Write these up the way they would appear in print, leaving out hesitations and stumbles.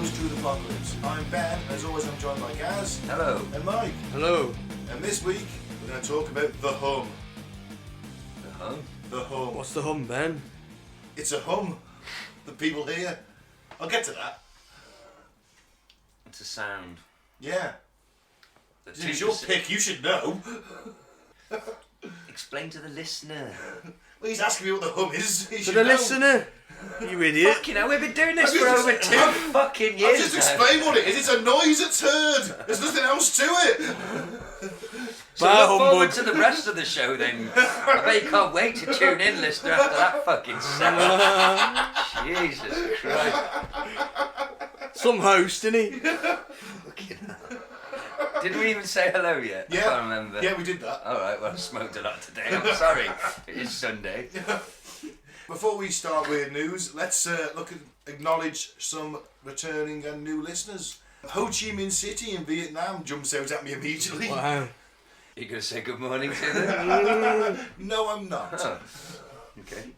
Joe's Truth Apocalypse. I'm Ben, as always I'm joined by Gaz. Hello. And Mike. Hello. And this week we're going to talk about the hum. The hum? The hum. What's the hum, Ben? It's a hum that people hear. I'll get to that. It's a sound. Yeah. The It's your pick, you should know. Explain to the listener. Well, he's asking me what the hum is. He To should the know. listener. You idiot. Fucking hell, we've been doing this I've for just- over 2 fucking I'll years just now. explain what it is. It's a noise that's heard. There's nothing else to it. So Bah, look forward humbug. to the rest of the show then. I bet you can't wait to tune in, listener, after that fucking sound. Jesus Christ. Some host, innit he? Fucking hell. Did we even say hello yet? Yeah. I can't remember. Yeah, we did that. Alright, well I smoked a lot today. I'm sorry. It is Sunday. Before we start with news, let's acknowledge some returning and new listeners. Ho Chi Minh City in Vietnam jumps out at me immediately. Wow. You gonna say good morning to them? No, I'm not. Oh. Okay.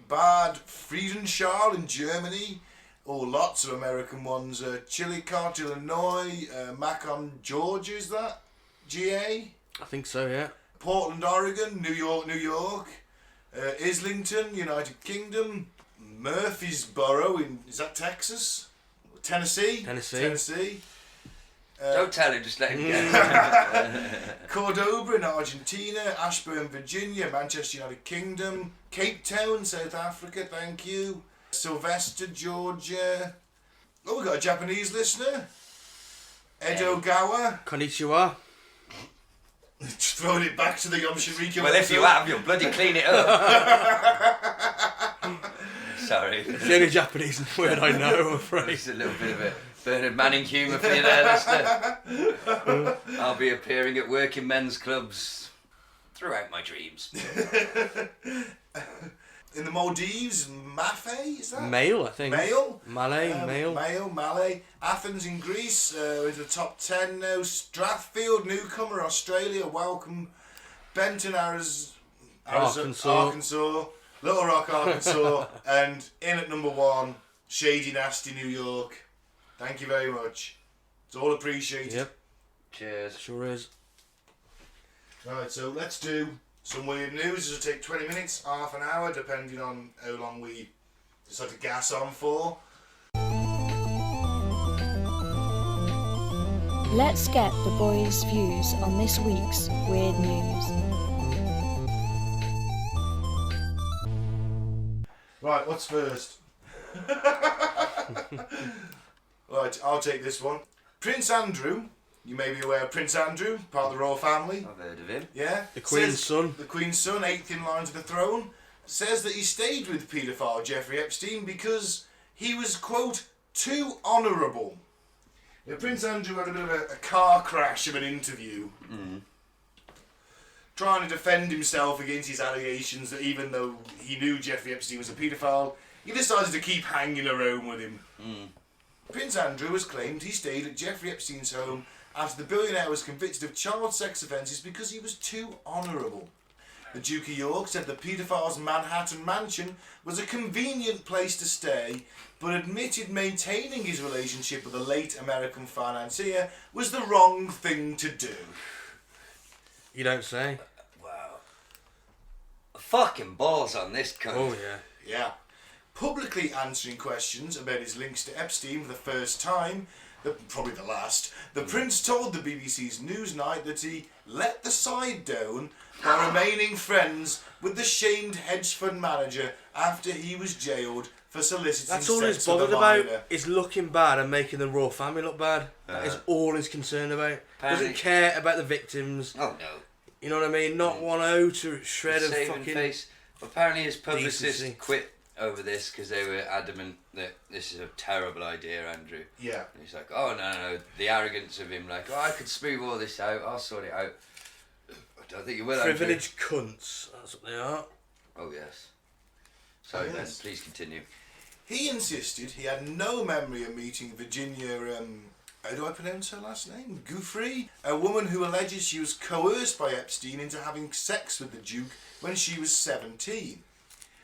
Bad Friedenthal in Germany. Oh, lots of American ones. Chillicothe, Illinois. Macon, Georgia, is that? GA? I think so, yeah. Portland, Oregon. New York, New York. Islington, United Kingdom. Murfreesboro is that Texas? Tennessee? Tennessee. Don't tell him, just let him go. Cordoba in Argentina, Ashburn, Virginia, Manchester, United Kingdom, Cape Town, South Africa, thank you. Sylvester, Georgia. Oh, we've got a Japanese listener. Edo Gawa. Konnichiwa. Throwing it back to the Yom Shinrikyo. Well, if you have, you'll bloody clean it up. Sorry. It's the only Japanese word I know, I'm afraid. It's a little bit of a Bernard Manning humour for you there, listener. I'll be appearing at working men's clubs throughout my dreams. In the Maldives, Mafe, is that? Male, I think. Male? Malay, male. Malay. Athens in Greece, into the top 10 now. Strathfield, newcomer, Australia, welcome. Benton, Arkansas. Little Rock, Arkansas. And in at number 1, Shady Nasty, New York. Thank you very much. It's all appreciated. Yep, Cheers. sure is. Right, so let's do some weird news. It'll take 20 minutes, half an hour, depending on how long we decide to gas on for. Let's get the boys' views on this week's weird news. Right, what's first? Right, I'll take this one. Prince Andrew, you may be aware of Prince Andrew, part of the royal family. I've heard of him. Yeah. The Queen's son. The Queen's son, 8th in line to the throne, says that he stayed with paedophile Jeffrey Epstein because he was, quote, too honourable. Now, Prince Andrew had a bit of a car crash of an interview. Trying to defend himself against his allegations that even though he knew Jeffrey Epstein was a paedophile, he decided to keep hanging around with him. Prince Andrew has claimed he stayed at Jeffrey Epstein's home after the billionaire was convicted of child sex offences because he was too honourable. The Duke of York said the paedophile's Manhattan mansion was a convenient place to stay, but admitted maintaining his relationship with the late American financier was the wrong thing to do. You don't say. Wow. Fucking balls on this cunt. Oh, yeah. Yeah. Publicly answering questions about his links to Epstein for the first time, probably the last, the Prince told the BBC's Newsnight that he let the side down by remaining friends with the shamed hedge fund manager after he was jailed for soliciting That's all sex he's with a bothered about, minor. is looking bad and making the royal family look bad. That is all he's concerned about. Apparently- Doesn't care about the victims. Oh no. You know what I mean? Not one O to shred of Saving fucking... face. Apparently his publicist decency. quit over this because they were adamant that this is a terrible idea, Andrew. Yeah. And he's like, oh no. The arrogance of him, like, oh, I could smooth all this out, I'll sort it out. I don't think you will, Andrew. Privileged cunts. That's what they are. Oh yes. Sorry, Yes. Ben, please continue. He insisted he had no memory of meeting Virginia, how do I pronounce her last name? Giuffre? A woman who alleges she was coerced by Epstein into having sex with the Duke when she was 17.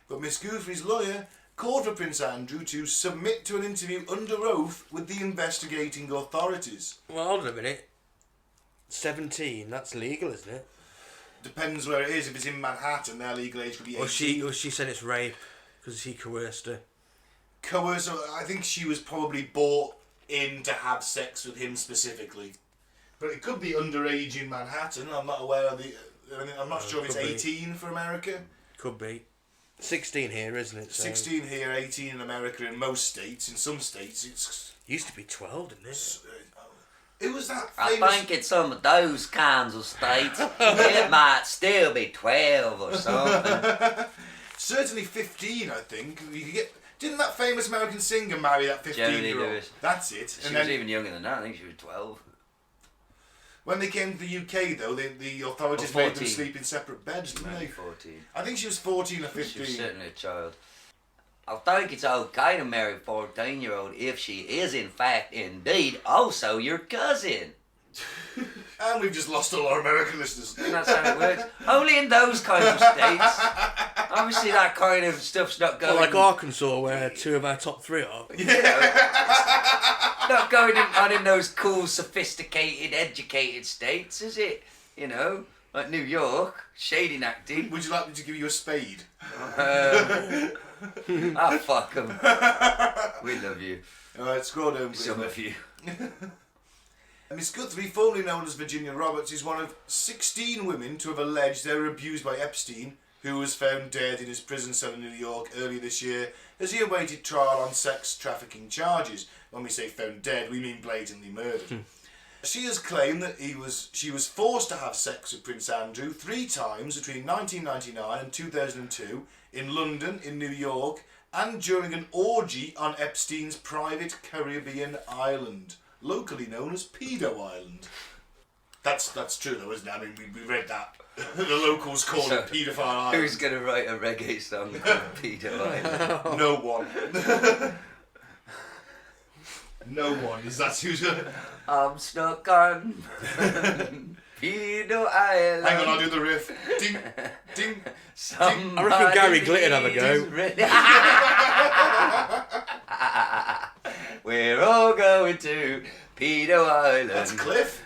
But Miss Giuffre's lawyer called for Prince Andrew to submit to an interview under oath with the investigating authorities. Well, hold on a minute. 17, that's legal, isn't it? Depends where it is. If it's in Manhattan, their legal age could be 18. Or she said it's rape because he coerced her. Coerced, I think she was probably bought in to have sex with him specifically. But it could be underage in Manhattan. I'm not aware of the... I'm not sure if it's 18 for America. Could be. 16 here, isn't it? So 16 here, 18 in America in most states. In some states, it's... Used to be 12, didn't it? It was that I famous... think in some of those kinds of states, it might still be 12 or something. Certainly 15, I think. You could get... Didn't that famous American singer marry that 15-year-old? That's it. She was even younger than that. I think she was 12. When they came to the UK, though, the authorities made them sleep in separate beds, didn't they? 14. I think she was 14 or 15. She was certainly a child. I think it's okay to marry a 14-year-old if she is, in fact, indeed, also your cousin. And we've just lost all our American listeners. That's how it works. Only in those kinds of states. Obviously, that kind of stuff's not going... Well, like Arkansas, where 2 of our top 3 are. Not going on in those cool, sophisticated, educated states, is it? You know, like New York, shading acting. Would you like me to give you a spade? Fuck them. We love you. Alright, scroll down. Some of you. Miss Guthrie, formerly known as Virginia Roberts, is one of 16 women to have alleged they were abused by Epstein, who was found dead in his prison cell in New York earlier this year as he awaited trial on sex trafficking charges. When we say found dead, we mean blatantly murdered. She has claimed that she was forced to have sex with Prince Andrew 3 times between 1999 and 2002 in London, in New York, and during an orgy on Epstein's private Caribbean island, locally known as Pedo Island. That's true though, isn't it? I mean, we read that. The locals call it Pedophile Island. Who's going to write a reggae song called Pedo Island? No one. No one. Is that who's going to... I'm stuck on Pedo Island. Hang on, I'll do the riff. Ding, ding. I reckon Gary Glitter'd have a go. We're all going to Pedo Island. That's Cliff.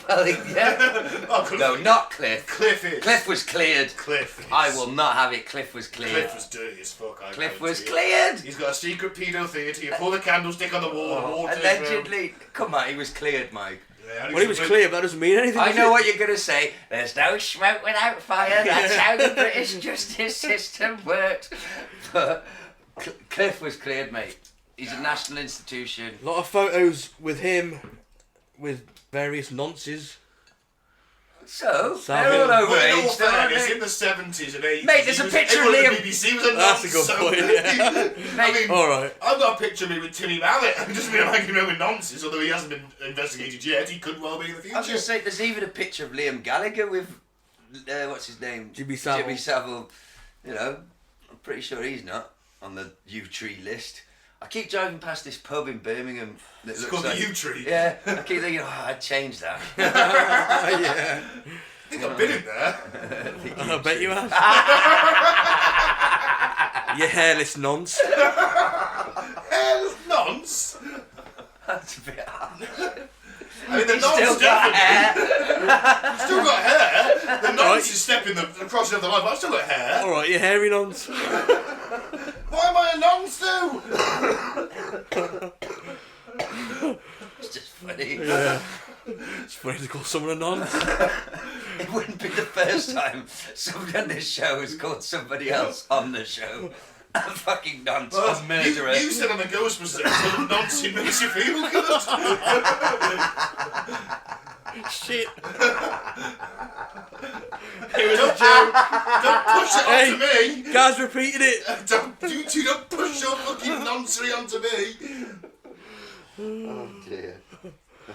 Well, yeah. Oh, no, not Cliff. Cliff is. Cliff was cleared. Cliff is. I will not have it. Cliff was cleared. Cliff was dirty as fuck. Cliff was cleared. He's got a secret pedo theatre. You pull the candlestick on the wall. Water Allegedly. Come on, he was cleared, Mike. Yeah, Well, he was clear, but that doesn't mean anything. I know what you're going to say. There's no smoke without fire. That's how the British justice system works. But Cliff was cleared, mate. He's a national institution. A lot of photos with him, with various nonces. So, they're all overage, aren't It's they? in the 70s and 80s. Mate, there's a picture of Liam. The BBC was a That's a good point, yeah. I mean, Alright. I've got a picture of me with Timmy Mallet. I'm just being hanging around with nonsense, although he hasn't been investigated yet. He could well be in the future. I was going to say, there's even a picture of Liam Gallagher with, what's his name? Jimmy Savile. Jimmy Savile. You know, I'm pretty sure he's not on the U-Tree list. I keep driving past this pub in Birmingham. That It's looks called like, the U-Tree. Yeah, I keep thinking, I'd change that. Yeah. I think I've been in there. I bet you have. You hairless nonce. Hairless nonce? That's a bit hard. I mean, the He's nonce still got definitely. hair. Still got hair. The nonce Right. is stepping the crossing of the line, but I've still got hair. Alright, you hairy nonce. Why am I a nonce though? It's just funny. Yeah. It's funny to call someone a nonce. It wouldn't be the first time somebody on this show has called somebody else on the show a fucking nonce or murderer. You said on the Ghostbusters episode, nonce makes you feel good. Shit. It was a joke. Don't push it onto me. Gaz repeated it. Don't push your fucking noncery onto me. Oh dear.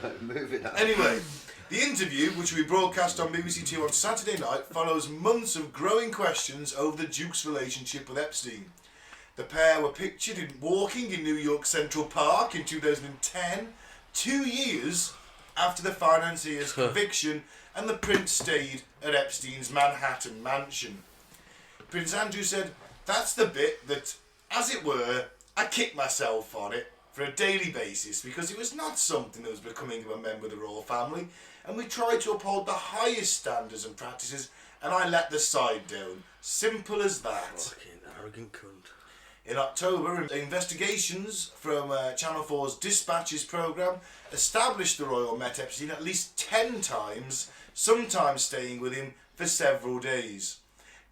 Right, moving on. Anyway, the interview, which we broadcast on BBC Two on Saturday night, follows months of growing questions over the Duke's relationship with Epstein. The pair were pictured walking in New York Central Park in 2010, 2 years after the financier's conviction, and the prince stayed at Epstein's Manhattan mansion. Prince Andrew said, "That's the bit that as it were, I kicked myself on it for a daily basis because it was not something that was becoming of a member of the royal family, and we tried to uphold the highest standards and practices, and I let the side down. Simple as that. Fucking arrogant cunt. In October, investigations from Channel 4's Dispatches programme established the royal met Epstein at least 10 times, sometimes staying with him for several days.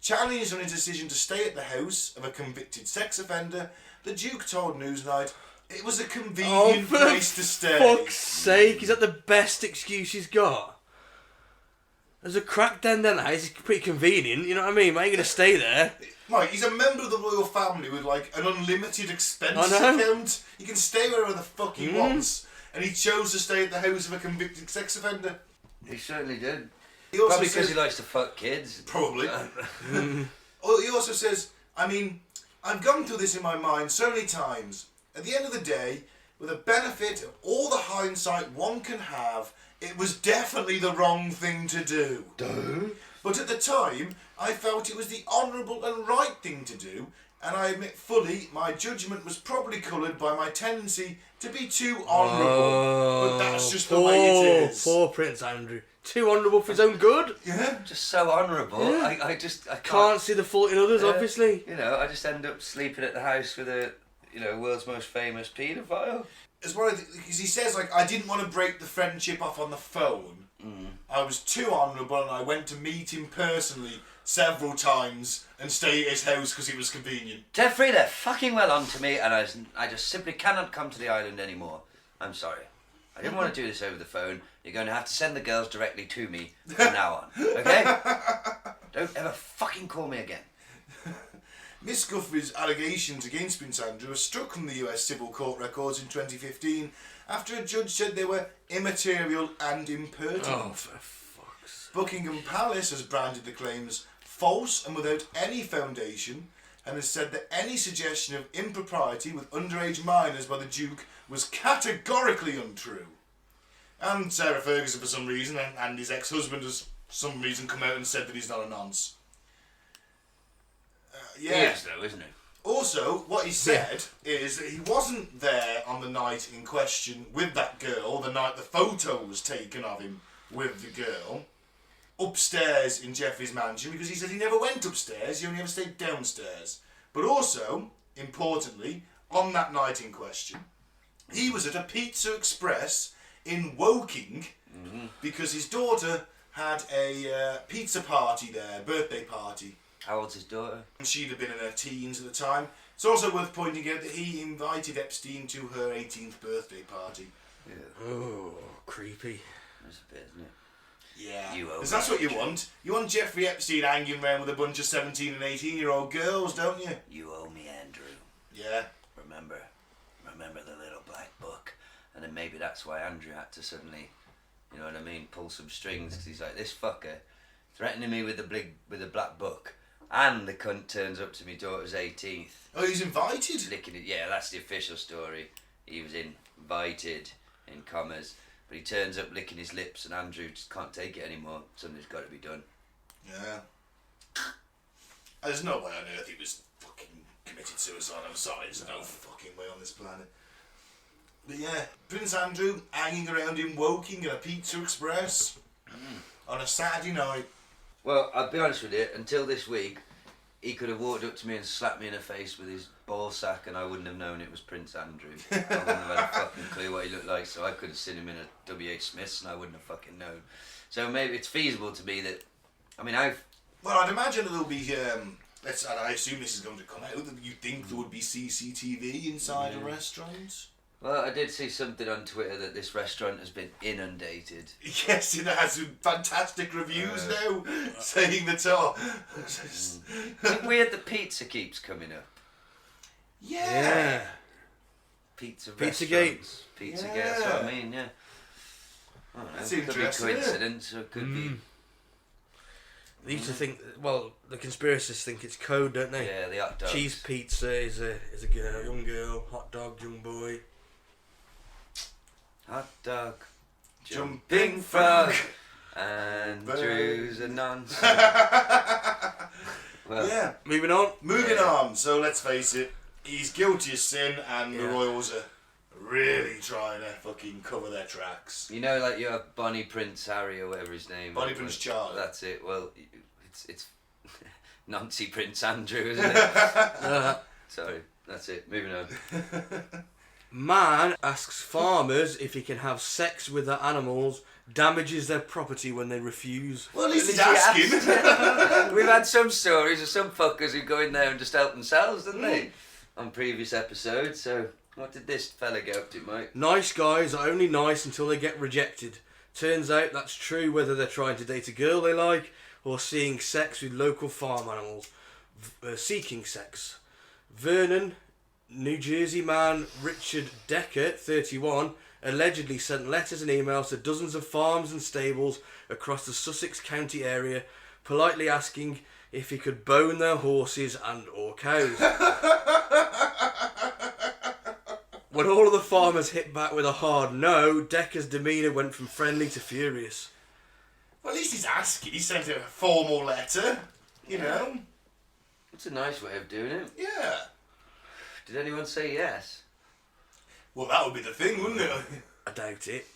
Challenged on his decision to stay at the house of a convicted sex offender, the Duke told Newsnight it was a convenient place to stay. For fuck's sake, is that the best excuse he's got? There's a crack den down there, it's pretty convenient, you know what I mean? Why are you going to stay there? Mike, he's a member of the royal family with like an unlimited expense I know. account. He can stay wherever the fuck he wants, and he chose to stay at the house of a convicted sex offender. He certainly did. He also Probably says, because he likes to fuck kids. Probably. Oh, he also says, I mean, I've gone through this in my mind so many times. At the end of the day, with the benefit of all the hindsight one can have, it was definitely the wrong thing to do. But at the time, I felt it was the honourable and right thing to do, and I admit fully my judgment was probably coloured by my tendency to be too honourable. But that's just the way it is. Poor Prince Andrew. Too honourable for his own good. Yeah. Just so honourable. Yeah. I Can't see the fault in others, Yeah. obviously. You know, I just end up sleeping at the house with a, world's most famous paedophile. As well, because he says, like, I didn't want to break the friendship off on the phone. I was too honourable, and I went to meet him personally several times and stay at his house because it was convenient. Jeffrey, they're fucking well on to me, and I just simply cannot come to the island anymore. I'm sorry. I didn't want to do this over the phone. You're going to have to send the girls directly to me from now on, okay? Don't ever fucking call me again. Miss Guthrie's allegations against Prince Andrew were struck from the US civil court records in 2015 after a judge said they were immaterial and impertinent. Oh, for fuck's Buckingham Palace has branded the claims false and without any foundation, and has said that any suggestion of impropriety with underage minors by the Duke was categorically untrue. And Sarah Ferguson, for some reason, and his ex-husband has for some reason come out and said that he's not a nonce. He is, though, isn't he? Also, what he said is that he wasn't there on the night in question with that girl, the night the photo was taken of him with the girl, upstairs in Jeffrey's mansion, because he said he never went upstairs, he only ever stayed downstairs. But also, importantly, on that night in question, he was at a Pizza Express in Woking because his daughter had a pizza party there, birthday party. How old's his daughter? She'd have been in her teens at the time. It's also worth pointing out that he invited Epstein to her 18th birthday party. Yeah, Oh, creepy. that's a bit, isn't it? Yeah. You owe Because that's me, what you Andrew. want. You want Jeffrey Epstein hanging around with a bunch of 17 and 18-year-old girls, don't you? You owe me, Andrew. Yeah. Remember the little black book. And then maybe that's why Andrew had to suddenly, you know what I mean, pull some strings, because he's like, this fucker threatening me with the black book, and the cunt turns up to me daughter's 18th. Oh, he's invited? Licking it. Yeah, that's the official story. He was invited, in commas, but he turns up licking his lips, and Andrew just can't take it anymore. Something's got to be done. Yeah. There's no way on earth he was fucking committed suicide. I'm sorry, there's no fucking way on this planet. But yeah, Prince Andrew hanging around in Woking at a Pizza Express on a Saturday night. Well, I'll be honest with you, until this week, he could have walked up to me and slapped me in the face with his ball sack, and I wouldn't have known it was Prince Andrew. I wouldn't have had a fucking clue what he looked like, so I could have seen him in a W.H. Smith's and I wouldn't have fucking known. So maybe it's feasible to me that, I mean, Well, I'd imagine there'll be, and I assume this is going to come out, that you think there would be CCTV inside a restaurant? Well, I did see something on Twitter that this restaurant has been inundated. Yes, it has some fantastic reviews now, saying that, oh... Is it weird that pizza keeps coming up? Yeah. Pizza Pizzagate. restaurants. Pizzagate, that's what I mean, yeah. I don't know. That's Could be interesting, coincidence, or it could be... They used to think, well, the conspiracists think it's code, don't they? Yeah, the hot dogs. Cheese pizza is a girl, young girl. Hot dog, young boy. Hot dog. Jumping frog. Andrew's a nonce. Well, Yeah. Moving on. Moving on, so let's face it, He's guilty of sin, and the Yeah. royals are really trying to fucking cover their tracks. You know, like you have Bonnie Prince Harry or whatever his name. Bonnie Prince Charlie. That's it. Well, it's Nancy Prince Andrew, isn't it? Sorry, that's it. Moving on. Man asks farmers if he can have sex with their animals, damages their property when they refuse. Well, at least he's At least he asking. We've had some stories of some fuckers who go in there and just help themselves, didn't they? On previous episodes. So, what did this fella get up to, Mike? Nice guys are only nice until they get rejected. Turns out that's true whether they're trying to date a girl they like or seeing sex with local farm animals. Seeking sex. Vernon, New Jersey man Richard Decker, 31, allegedly sent letters and emails to dozens of farms and stables across the Sussex County area, politely asking if he could bone their horses and or cows. When all of the farmers hit back with a hard no, Decker's demeanour went from friendly to furious. Well, at least he's asking. He sent a formal letter, you know. It's a nice way of doing it. Yeah. Did anyone say yes? Well, that would be the thing, wouldn't it? I doubt it.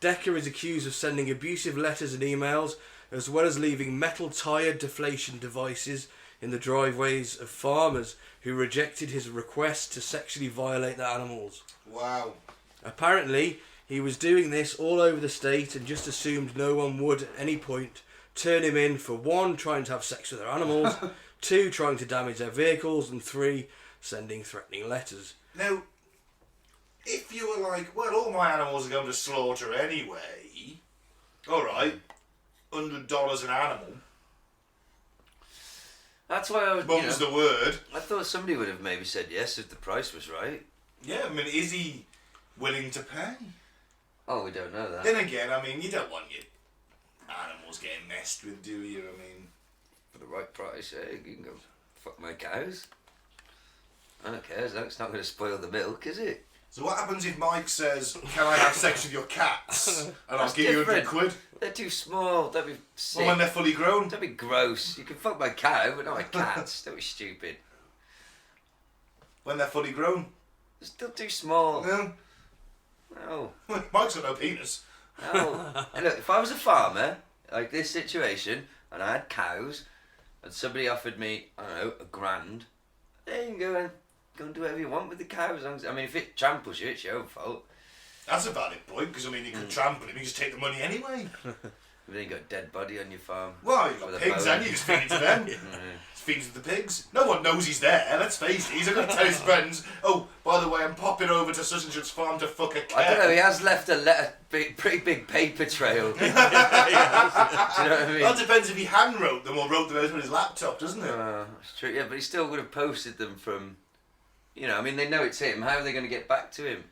Decker is accused of sending abusive letters and emails, as well as leaving metal tyre deflation devices in the driveways of farmers who rejected his request to sexually violate their animals. Wow. Apparently, he was doing this all over the state and just assumed no one would at any point turn him in for 1, trying to have sex with their animals, 2, trying to damage their vehicles, and 3, sending threatening letters. Now, if you were like, well, all my animals are going to slaughter anyway, alright, $100 an animal, That's why I was. mum's the word. I thought somebody would have maybe said yes if the price was right. Yeah, I mean, is he willing to pay? Oh, we don't know that. Then again, I mean, you don't want your animals getting messed with, do you? I mean, For the right price, you can go fuck my cows. I don't care, it's not going to spoil the milk, is it? so what happens if Mike says, can I have sex with your cats? And I'll That's give you different. £100. They're too small, don't be sick. Well, when they're fully grown. Don't be gross. You can fuck my cow, but not my cats. Don't be stupid. When they're fully grown. They're still too small. No. No. Mike's got no penis. No. And look, if I was a farmer, like this situation, and I had cows, and somebody offered me, I don't know, $1,000, then you can go and do whatever you want with the cows. I mean, if it tramples you, it's your own fault. That's a valid point, because I mean, you could trample him, you just take the money anyway. But then you got a dead body on your farm. Well, you've got With a pigs, bow. and you just feed it to them. Feeds the pigs. No one knows he's there, let's face it. He's going to tell his friends, oh, by the way, I'm popping over to such and such farm to fuck a cow. I don't know, he has left a pretty big paper trail. Do you know what I mean? Well, it depends if he hand wrote them or wrote them out on his laptop, doesn't it? That's true, yeah, but he still would have posted them from, I mean, they know it's him. How are they going to get back to him?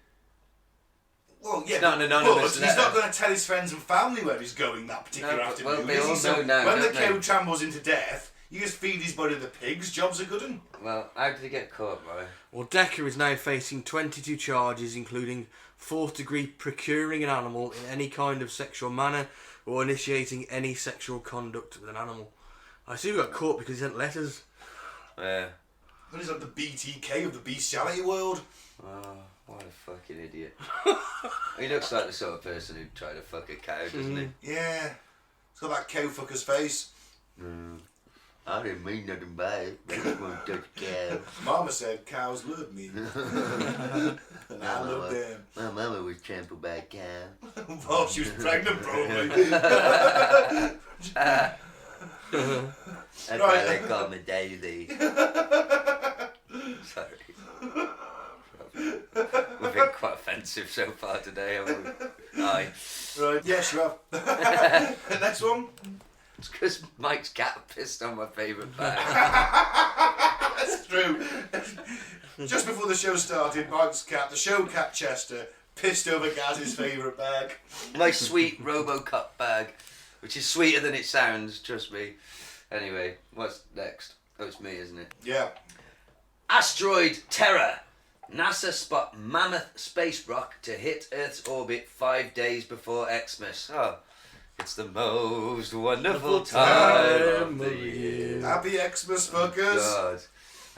Well, yeah, It's not an anonymous but he's not letter. going to tell his friends and family where he's going that particular No, but- afternoon. well, they is he? all So know now, when the don't they? cow trambles into death, you just feed his body to the pigs. Job's a good one. Well, how did he get caught, Ryan? Well, Decker is now facing 22 charges, including 4th degree procuring an animal in any kind of sexual manner or initiating any sexual conduct with an animal. I assume he got caught because he sent letters. Yeah. What is like the BTK of the bestiality world? Oh, what a fucking idiot. He looks like the sort of person who'd try to fuck a cow, doesn't he? Yeah. It's got that cow fucker's face. I didn't mean nothing by it. I just want to touch a cow. Mama said cows love me. And I love them. My mama was trampled by a cow. Well, she was pregnant, probably. That's why they call me Daisy. Sorry. We've been quite offensive so far today, haven't we? Aye. Right, yes, you have. Next one. It's because Mike's cat pissed on my favourite bag. That's true. Just before the show started, Mike's cat, the show cat Chester, pissed over Gaz's favourite bag. My sweet Robocop bag, which is sweeter than it sounds, trust me. Anyway, what's next? Oh, it's me, isn't it? Yeah. Asteroid Terror. NASA spot mammoth space rock to hit Earth's orbit 5 days before Xmas. Oh, it's the most wonderful time of the year. Happy Xmas, fuckers. God.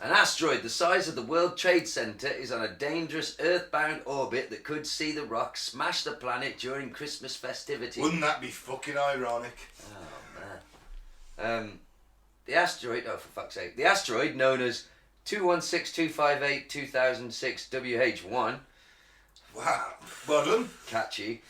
An asteroid the size of the World Trade Center is on a dangerous earthbound orbit that could see the rock smash the planet during Christmas festivities. Wouldn't that be fucking ironic? Oh, man. The asteroid, oh for fuck's sake, the asteroid known as 216258-2006 WH1, Wow. Well done. catchy,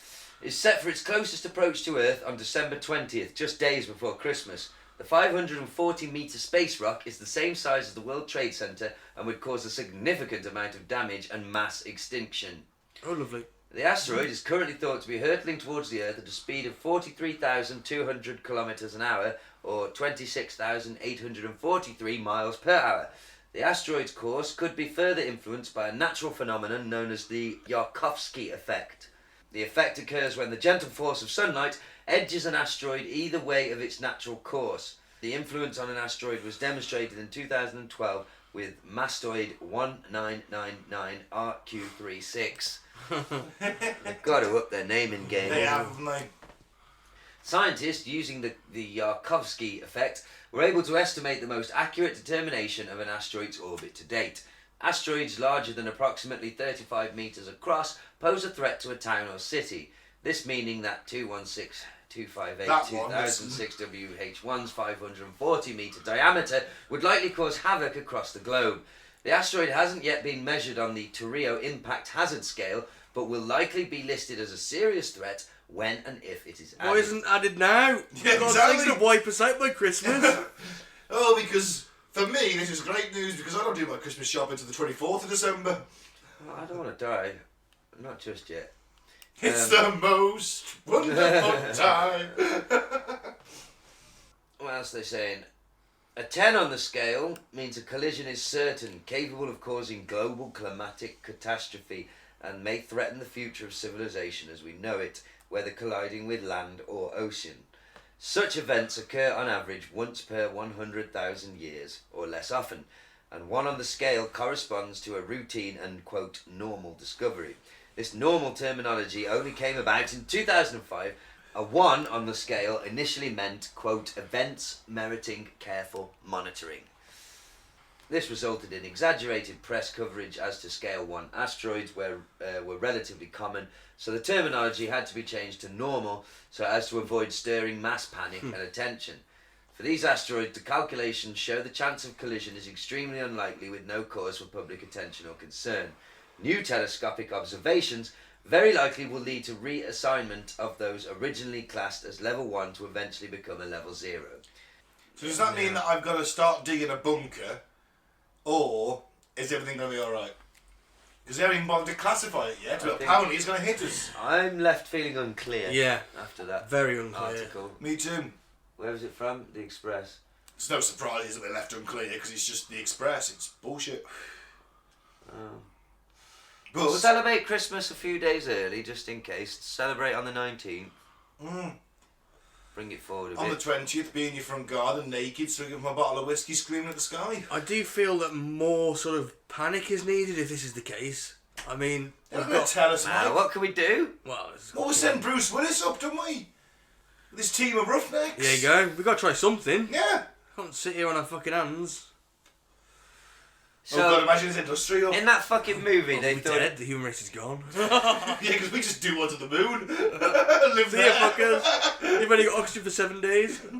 is set for its closest approach to Earth on December 20th, just days before Christmas. The 540-metre space rock is the same size as the World Trade Center and would cause a significant amount of damage and mass extinction. Oh, lovely. The asteroid is currently thought to be hurtling towards the Earth at a speed of 43,200 kilometres an hour, or 26,843 miles per hour. The asteroid's course could be further influenced by a natural phenomenon known as the Yarkovsky effect. The effect occurs when the gentle force of sunlight edges an asteroid either way of its natural course. The influence on an asteroid was demonstrated in 2012 with Mastoid 1999RQ36. They've got to up their naming game. They have, haven't they? Scientists, using the Yarkovsky effect, were able to estimate the most accurate determination of an asteroid's orbit to date. Asteroids larger than approximately 35 metres across pose a threat to a town or city. This meaning that 216258-2006 WH1's 540 metre diameter would likely cause havoc across the globe. The asteroid hasn't yet been measured on the Torrio Impact Hazard Scale, but will likely be listed as a serious threat when and if it is added. Why isn't added now? Yeah, God's exactly. sakes, to wipe us out by Christmas. Oh, because for me this is great news because I don't do my Christmas shopping until the 24th of December. I don't want to die. Not just yet. It's the most wonderful time. What else are they saying? A 10 on the scale means a collision is certain, capable of causing global climatic catastrophe, and may threaten the future of civilization as we know it, whether colliding with land or ocean. Such events occur on average once per 100,000 years, or less often, and 1 on the scale corresponds to a routine and, quote, normal discovery. This normal terminology only came about in 2005. A 1 on the scale initially meant, quote, events meriting careful monitoring. This resulted in exaggerated press coverage as to scale 1 asteroids were relatively common, so the terminology had to be changed to normal so as to avoid stirring mass panic and attention. For these asteroids, the calculations show the chance of collision is extremely unlikely with no cause for public attention or concern. New telescopic observations very likely will lead to reassignment of those originally classed as level 1 to eventually become a level 0. So does that mean that I've got to start digging a bunker, or is everything going to be alright? Because they haven't even bothered to classify it yet, but apparently it's going to hit us. I'm left feeling unclear Yeah. after that Very unclear. article. Me too. Where was it from? The Express. It's no surprise that they're left unclear because it's just the Express. It's bullshit. Oh. But Celebrate Christmas a few days early, just in case. Celebrate on the 19th. Bring it forward a on the bit. 20th, be in your front garden naked, drinking from a bottle of whiskey, screaming at the sky. I do feel that more sort of panic is needed if this is the case. I mean, They're we've going got... to tell us, Mike. What can we do? Well, Well, we sent Bruce Willis up, didn't we? With this team of roughnecks. there you go. We've got to try something. Yeah. Can't sit here on our fucking hands. So, Oh God, imagine it's industrial. in that fucking movie, they We're thought... dead. The human race is gone. Yeah, because we just do one to the moon. Live See ya, there. fuckers. You've only got oxygen for 7 days. Fuck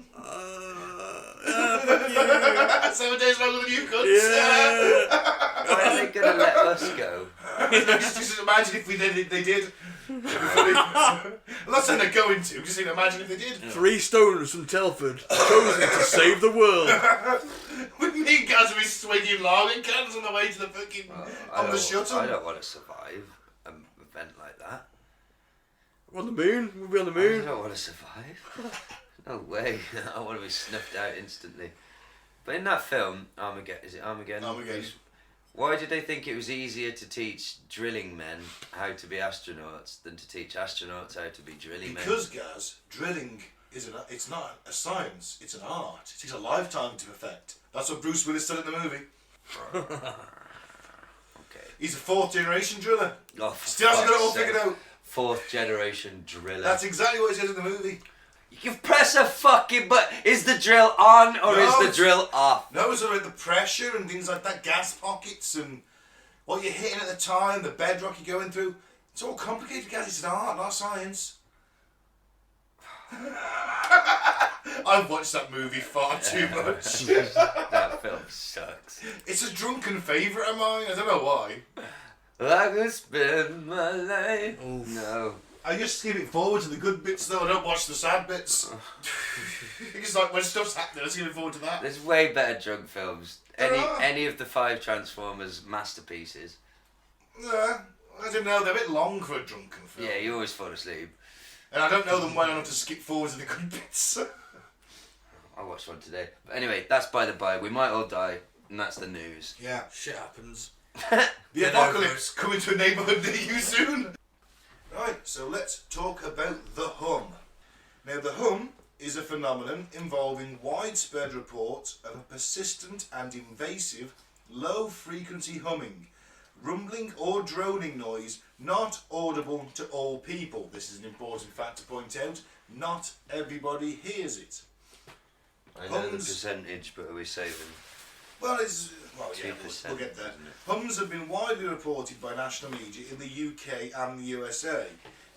you. 7 days longer than you could. Yeah. Why are they going to let us go? just imagine if they did. It'd be funny. I'm not saying they're going to, just imagine if they did. 3 stoners from Telford chosen to save the world. With me and Gaz will be swinging lager cans on the way to the fucking on the shuttle. I don't want to survive an event like that. We're on the moon. We'll be on the I moon. don't want to survive. No way. I want to be snuffed out instantly. But in that film, Armageddon, is it Armageddon? Armageddon. Why did they think it was easier to teach drilling men how to be astronauts than to teach astronauts how to be drilling men? Because, Gaz, drilling it's not a science, it's an art. It takes a lifetime to perfect. That's what Bruce Willis said in the movie. Okay. He's a 4th generation driller. Oh, for Still hasn't got it all fuck's figured sake. out. 4th generation driller. That's exactly what he says in the movie. You press a fucking button. Is the drill on or is the drill off? No, it's about the pressure and things like that, gas pockets and what you're hitting at the time, the bedrock you're going through. It's all complicated, guys. It's an art, not science. I've watched that movie far too much. That film sucks. It's a drunken favourite of mine. I don't know why. I could spend my life. Oof. No. I just skip it forward to the good bits though. I don't watch the sad bits. It's like when stuff's happening, I skip it forward to that. There's way better drunk films. There are. Any of the 5 Transformers masterpieces. Yeah, I don't know. They're a bit long for a drunken film. Yeah, you always fall asleep. And I don't know them well enough to skip forward to the good bits. I watched one today. But anyway, that's by the by. We might all die, and that's the news. Yeah. Shit happens. The Get apocalypse coming to a neighbourhood near you soon. Right, so let's talk about the hum. Now, the hum is a phenomenon involving widespread reports of a persistent and invasive low-frequency humming, rumbling or droning noise not audible to all people. This is an important fact to point out. Not everybody hears it. I know the Hums. percentage, but are we saving? Well, yeah, 2%, we'll get there. isn't it? Hums have been widely reported by national media in the UK and the USA.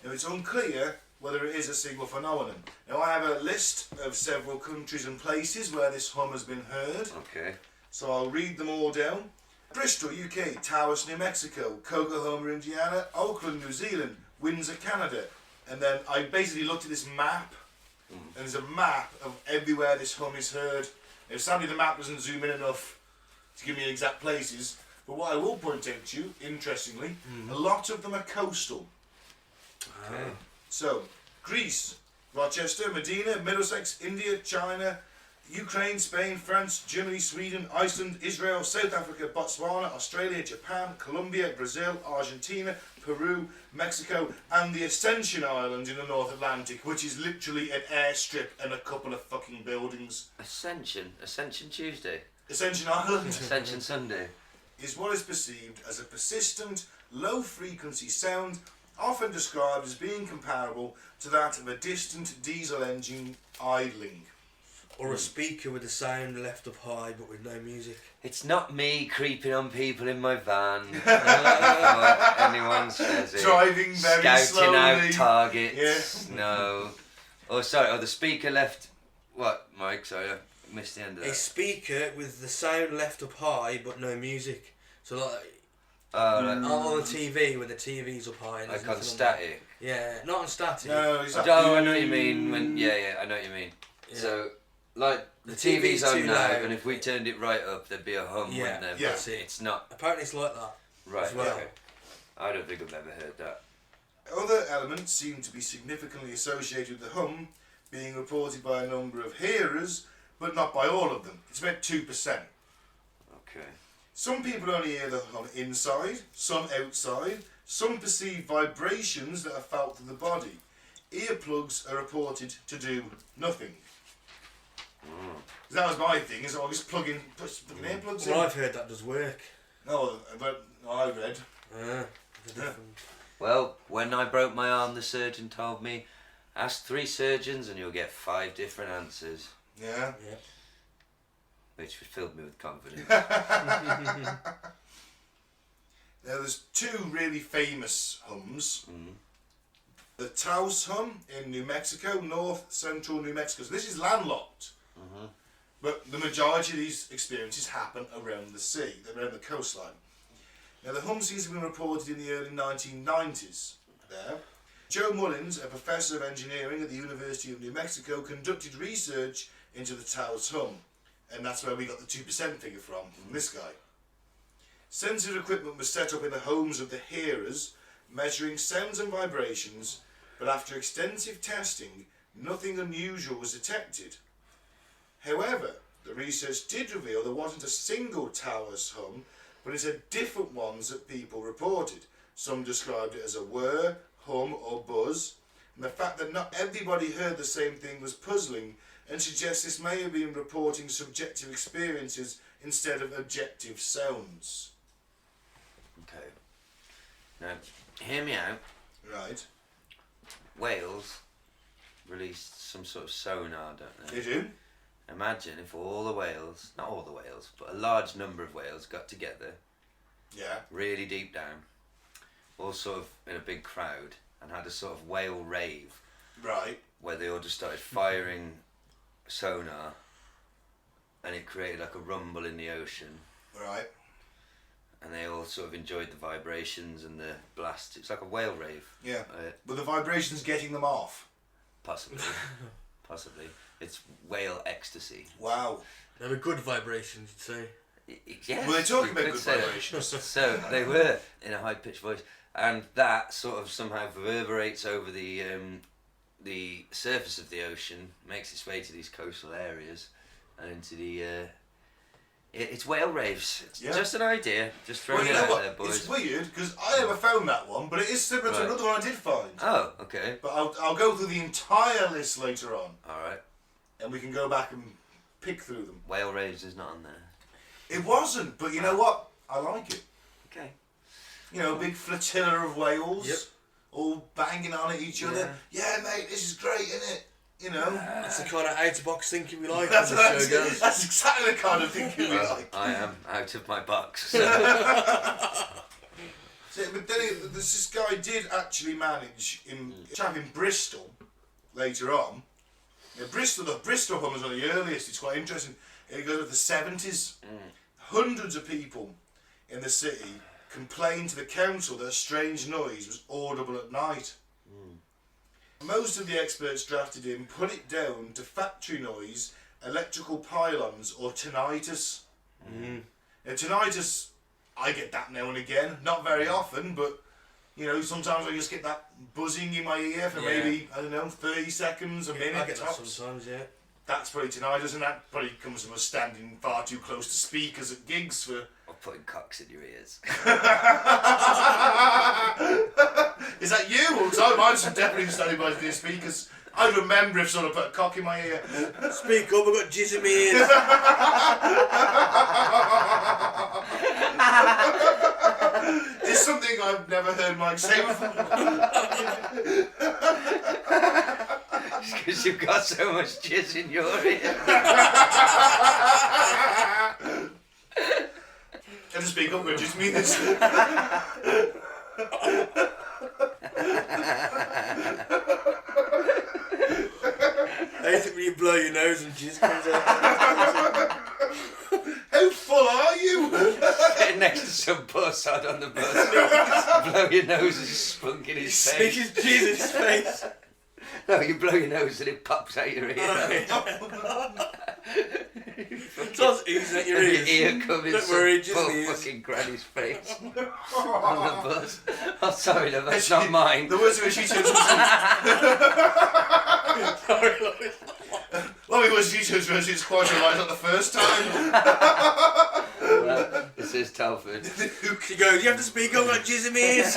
Now, it's unclear whether it is a single phenomenon. Now, I have a list of several countries and places where this hum has been heard, Okay. so I'll read them all down. Bristol, UK, Taos, New Mexico, Oklahoma, Indiana, Auckland, New Zealand, Windsor, Canada. And then I basically looked at this map, and there's a map of everywhere this hum is heard. Now, sadly, the map doesn't zoom in enough to give me exact places, but what I will point out to you, interestingly, a lot of them are coastal. Okay. So, Greece, Rochester, Medina, Middlesex, India, China, Ukraine, Spain, France, Germany, Sweden, Iceland, Israel, South Africa, Botswana, Australia, Japan, Colombia, Brazil, Argentina, Peru, Mexico, and the Ascension Island in the North Atlantic, which is literally an airstrip and a couple of fucking buildings. Ascension Tuesday. Ascension Island Ascension Sunday. is what is perceived as a persistent, low-frequency sound, often described as being comparable to that of a distant diesel engine idling. Or a speaker with the sound left up high but with no music. It's not me creeping on people in my van. Before anyone says it. Driving very Scouting slowly. out targets. Yeah. No. Oh, sorry. Oh, the speaker left. What, Mike? Sorry, I missed the end of A that. speaker with the sound left up high but no music. So like Like, on the TV when the TV's up high. And there's like on nothing static. Yeah, not on static. No, it's Oh, I know what you mean. I know what you mean. Yeah. So, like, the The TV's TV's on too now, loud. and if we turned it right up, there'd be a hum, Yeah, wouldn't there? yeah. But it's not. Apparently it's like that. Right, as well. okay. I don't think I've ever heard that. Other elements seem to be significantly associated with the hum, being reported by a number of hearers, but not by all of them. It's about 2%. Okay. Some people only hear the hum inside, some outside, some perceive vibrations that are felt through the body. Earplugs are reported to do nothing. That was my thing, is I was put fucking earplugs in. Well, I've heard that does work. No, but I read. It's a different. Well, when I broke my arm, the surgeon told me, ask 3 surgeons and you'll get 5 different answers. Yeah. Yeah. Which filled me with confidence. Now there's 2 really famous hums. The Taos hum in New Mexico, north central New Mexico. So this is landlocked. But the majority of these experiences happen around the sea, around the coastline. Now the hum seems to have been reported in the early 1990s there. Joe Mullins, a professor of engineering at the University of New Mexico, conducted research into the Taos hum. And that's where we got the 2% figure from this guy. Sensitive equipment was set up in the homes of the hearers, measuring sounds and vibrations, but after extensive testing, nothing unusual was detected. However, the research did reveal there wasn't a single Taos hum, but it had different ones that people reported. Some described it as a whir, hum or buzz, and the fact that not everybody heard the same thing was puzzling and suggests this may have been reporting subjective experiences instead of objective sounds. Okay. Now, hear me out. Right. Whales released some sort of sonar, don't they? They do? Imagine if all the whales, not all the whales, but a large number of whales got together, Yeah. really deep down, all sort of in a big crowd, and had a sort of whale rave, Right. where they all just started firing sonar, and it created like a rumble in the ocean, Right. and they all sort of enjoyed the vibrations and the blasts. It's like a whale rave. Yeah. But the vibration's getting them off. Possibly. Possibly. It's whale ecstasy. Wow. They were good vibrations, you'd say. Yes, Well, they're talking you about could good say that. vibrations. So they were in a high-pitched voice, and that sort of somehow reverberates over the surface of the ocean, makes its way to these coastal areas, and into the. It's whale raves. It's just an idea. Just throwing Well, you it know out what? there, boys. It's weird because I never found that one, but it is similar to Right. another one I did find. Oh, okay. But I'll go through the entire list later on, All right. and we can go back and pick through them. Whale raves is not on there. It wasn't, but you know what? I like it. Okay. You know, a big flotilla of whales, Yep. all banging on at each other. Yeah, mate, this is great, isn't it? You know. That's the kind of out-of-box thinking we like That's, on the show, that's, guys. that's exactly the kind of thinking we Well, like. I am out of my box. So. So, but then this guy did actually manage in chap in Bristol later on. Yeah, the Bristol one was one of the earliest. It's quite interesting. It goes to the 70s. Hundreds of people in the city complained to the council that a strange noise was audible at night. Most of the experts drafted in put it down to factory noise, electrical pylons, or tinnitus. Now, tinnitus, I get that now and again, not very often, but you know, sometimes I just get that buzzing in my ear for maybe, I don't know, 30 seconds, a minute I get that tops. sometimes, yeah. That's probably tinnitus, and that probably comes from us standing far too close to speakers at gigs for. Or putting cocks in your ears. Is that you? Well, so mine's definitely standing by the speakers. I'd remember if someone put a cock in my ear. Speak up, I've got jizz in my ears. It's something I've never heard Mike say before. Just because you've got so much jizz in your ear. And to speak up, just mean this. I think when you blow your nose and jizz comes out. How full are you? Sitting next to some buzzard on the bus. Blow your nose and spunk in his Stick face. his jizz in his face. No, you blow your nose and it pops out your ear. Starts oozing at your And your ears. ear covers Don't worry, some just poor the ears. fucking granny's face on the bus. Oh, sorry, love, that's not mine. The worst of it, she turns around. Sorry, Lois. Well, it was she turns around. It's quite alright, not the first time. Well, this is Telford. She goes, you have to speak up, I've got jizz in my ears.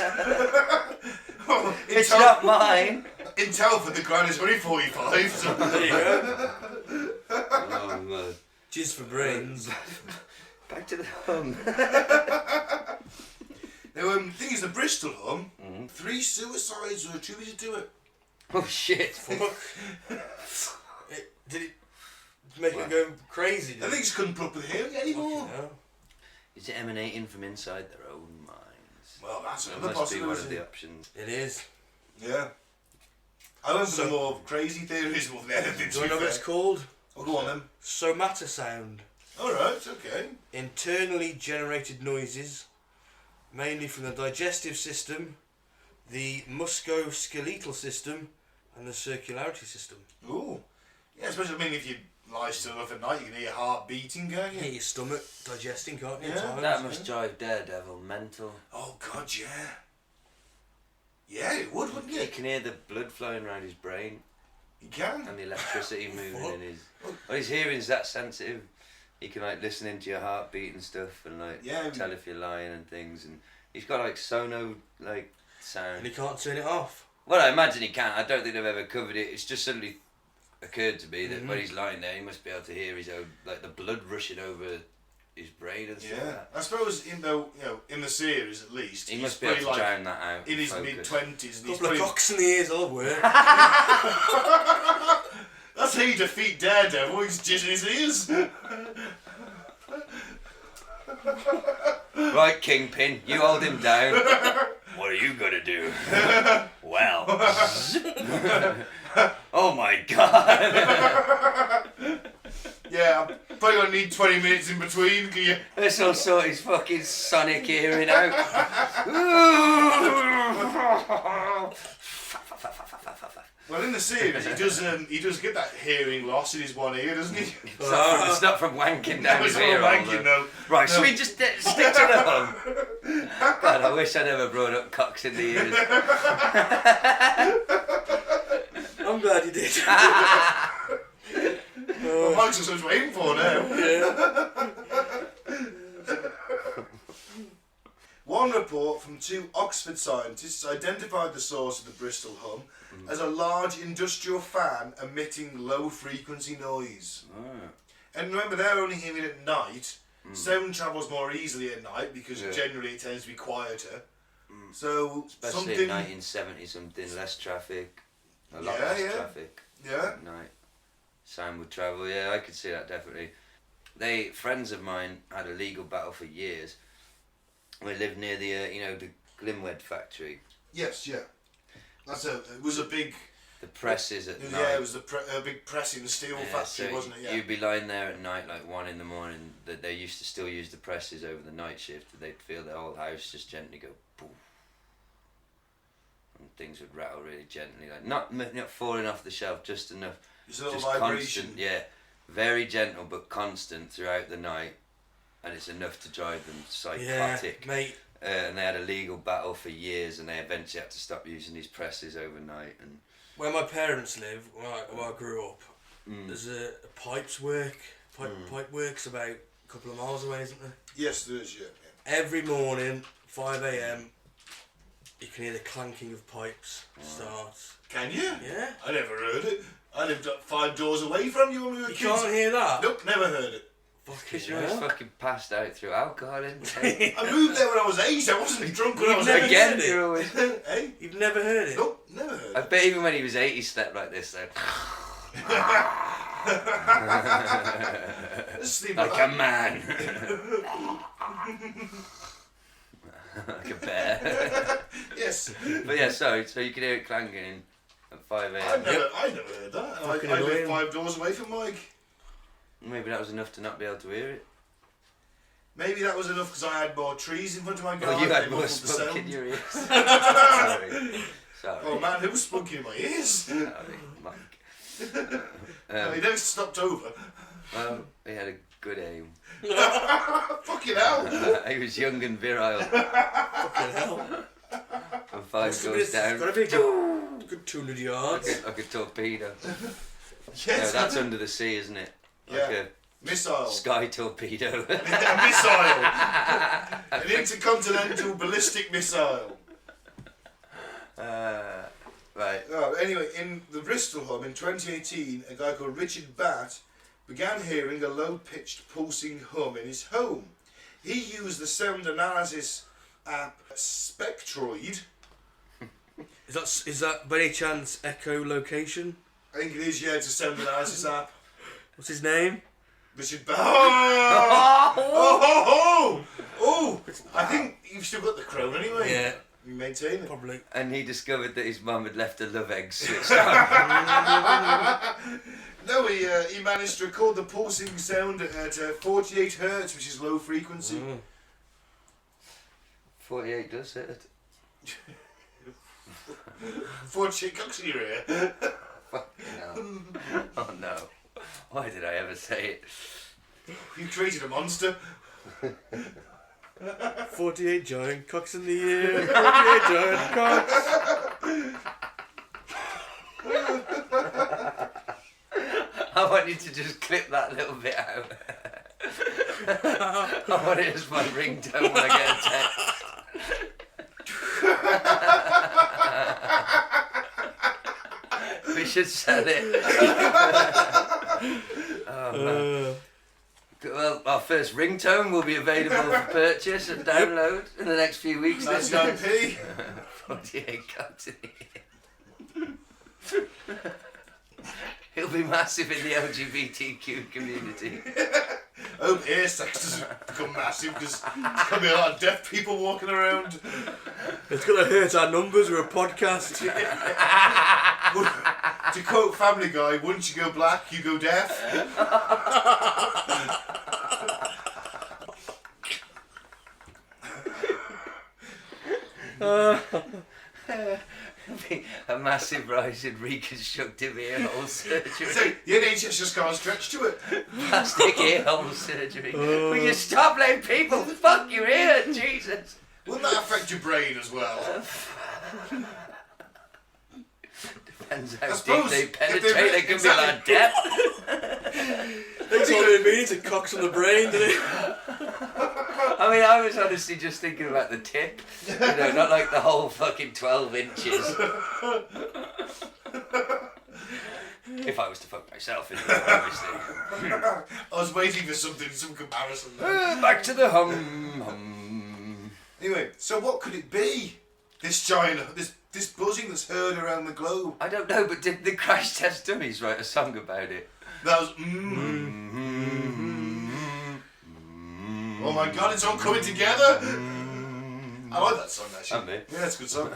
It's not mine. In Telford, the grind is only 45. So. There you go. Oh, man. Jizz for brains. Back to the hum. Now, the thing is, the Bristol home, 3 suicides were attributed to it. Oh, shit. Did it make it go crazy? I think just couldn't put up with hearing anymore. No. Is it emanating from inside their own minds? Well, that's That another must be one of possibility. the options. It is. Yeah. I went for the more crazy theories more than anything. Do you know what it's called? Oh, go on then. Somatosound. Alright, okay. Internally generated noises, mainly from the digestive system, the musculoskeletal system, and the circulatory system. Ooh. Yeah, especially, I mean, if you lie still enough at night, you can hear your heart beating, can't You hear you? your stomach digesting, can't you? at Yeah. times? That must drive Daredevil mental. Oh, God, yeah. Yeah, it would, wouldn't You it? can hear the blood flowing around his brain You can. and the electricity moving in his... Well, his hearing's that sensitive. He can, like, listen into your heartbeat and stuff and, like, Yeah. tell if you're lying and things. And he's got, like, sono, like, sound. And you can't turn it off. Well, I imagine he can. I don't think they've ever covered it. It's just suddenly occurred to me that when he's lying there, he must be able to hear his own, like, the blood rushing over his brain and stuff Yeah, like that. I suppose in the series at least, He he's must be able to probably, drown that out. in his focus. mid-20s, and he's Couple of pretty... cocks in the ears, all work. That's how you defeat Daredevil. He's jizzing his ears. Right, Kingpin, you hold him down. What are you gonna do? Well. Oh my god. Yeah, I'm probably gonna need 20 minutes in between. Can you? Let's all sort his fucking sonic hearing out. Well, in the series, he does get that hearing loss in his one ear, doesn't he? It's not from wanking down his It's not ear. wanking, no. Right, should we just stick to the hum? God, I wish I never brought up cocks in the ears. I'm glad you did. Well, Mike's just what I was waiting for now. One report from 2 Oxford scientists identified the source of the Bristol hum as a large industrial fan emitting low-frequency noise. And remember, they're only hearing at night. Sound travels more easily at night because generally it tends to be quieter. So Especially in 1970 something, less traffic, a lot less traffic at night. Sound would travel, yeah, I could see that definitely. Friends of mine had a legal battle for years. We lived near the, the Glimwed factory. Yes, yeah. It was a big... The presses at night. Yeah, it was a big pressing steel factory, so wasn't it? Yeah. You'd be lying there at night, like 1 in the morning, that they used to still use the presses over the night shift. They'd feel the whole house just gently go poof. And things would rattle really gently, like not falling off the shelf, just enough. Just a little just vibration. Constant, yeah. Very gentle but constant throughout the night. And it's enough to drive them psychotic. Yeah, mate. And they had a legal battle for years, and they eventually had to stop using these presses overnight. And Where my parents live, where I grew up, there's a pipes work. Pipe works about a couple of miles away, isn't there? Yes, there is, yeah. Every morning, 5 a.m, you can hear the clanking of pipes start. Can you? Yeah. I never heard it. I lived up 5 doors away from you when we were You kids. can't hear that? Nope, never heard it. because you're always fucking passed out through alcohol, innit? I moved there when I was 8. I wasn't drunk when I was 8. Again, you're always... Hey? You've never heard it? Nope, never heard I it. bet even when he was 8, he slept like this, though. Sleep Like a that. man. Like a bear. Yes. But yeah, so you can hear it clanging at 5 I a.m. never heard that. I Fucking lived annoying. 5 doors away from Mike. Maybe that was enough to not be able to hear it. Maybe that was enough because I had more trees in front of my garden. Oh, you had They more muffled the spunk in sound. your ears. Sorry. Sorry. Oh man, who was spunky in my ears? Sorry, Mike. He never stopped over. Well, he had a good aim. Fucking hell. He was young and virile. Fucking hell. And 5 goes down. Got to be a good 200 yards. Like a torpedo. Yes. No, that's under the sea, isn't it? Like Yeah. Missile. a sky torpedo. A missile. An intercontinental ballistic missile. Right. Oh, anyway, in the Bristol hum in 2018, a guy called Richard Batt began hearing a low-pitched pulsing hum in his home. He used the sound analysis app Spectroid. Is that by any chance echolocation? I think it is, yeah, it's a sound analysis app. What's his name? Richard Batt. Oh! I think you've still got the crown anyway. Yeah, You maintain it. probably. And he discovered that his mum had left a love egg switched on. No, he managed to record the pulsing sound at 48 hertz, which is low frequency. 48 does it. 48 cocks in your ear. Fucking hell. Oh no. Why did I ever say it? You created a monster. 48 giant cocks in the ear. 48 giant cocks. I want you to just clip that little bit out. I want it as my ringtone when I get a text. We should sell it. Oh, man. Well, I Our first ringtone will be available for purchase and download in the next few weeks. 99p. 48 cuts in here. It'll be massive in the LGBTQ community. I hope air sex doesn't become massive because there's going to be a lot of deaf people walking around. It's going to hurt our numbers. We're a podcast. To quote Family Guy, once you go black, you go deaf. A massive rise in reconstructive earhole surgery. So the NHS just can't stretch to it. Plastic earhole surgery. Will you stop letting people fuck your ear? Jesus. Wouldn't that affect your brain as well? Depends I how suppose deep they if penetrate. they're- They can be like depth. That's all it means. It cocks on the brain, doesn't it? I mean, I was honestly just thinking about the tip. You know, not like the whole fucking 12 inches. If I was to fuck myself in it, obviously. I was waiting for some comparison there. Back to the hum. Anyway, so what could it be? This giant, this buzzing that's heard around the globe. I don't know, but did the Crash Test Dummies write a song about it? That was Oh my god, it's all coming together! I like that song actually. And me. Yeah, it's a good song.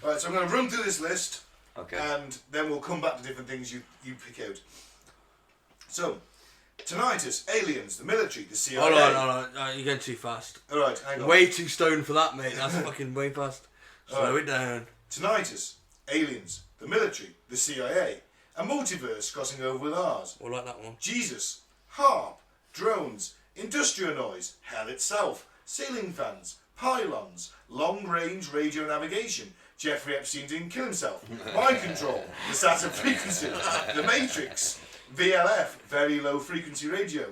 Alright, so I'm going to run through this list Okay. and then we'll come back to different things you pick out. So, tinnitus, aliens, the military, the CIA. Hold on. You're going too fast. Alright, hang on. Way too stoned for that, mate. That's fucking way fast. Slow it down. Tinnitus, aliens, the military, the CIA, a multiverse crossing over with ours. We'll like that one. Jesus, harp, drones, industrial noise, hell itself, ceiling fans, pylons, long-range radio navigation, Jeffrey Epstein didn't kill himself, mind control, the Saturn frequency, the Matrix, VLF, very low frequency radio,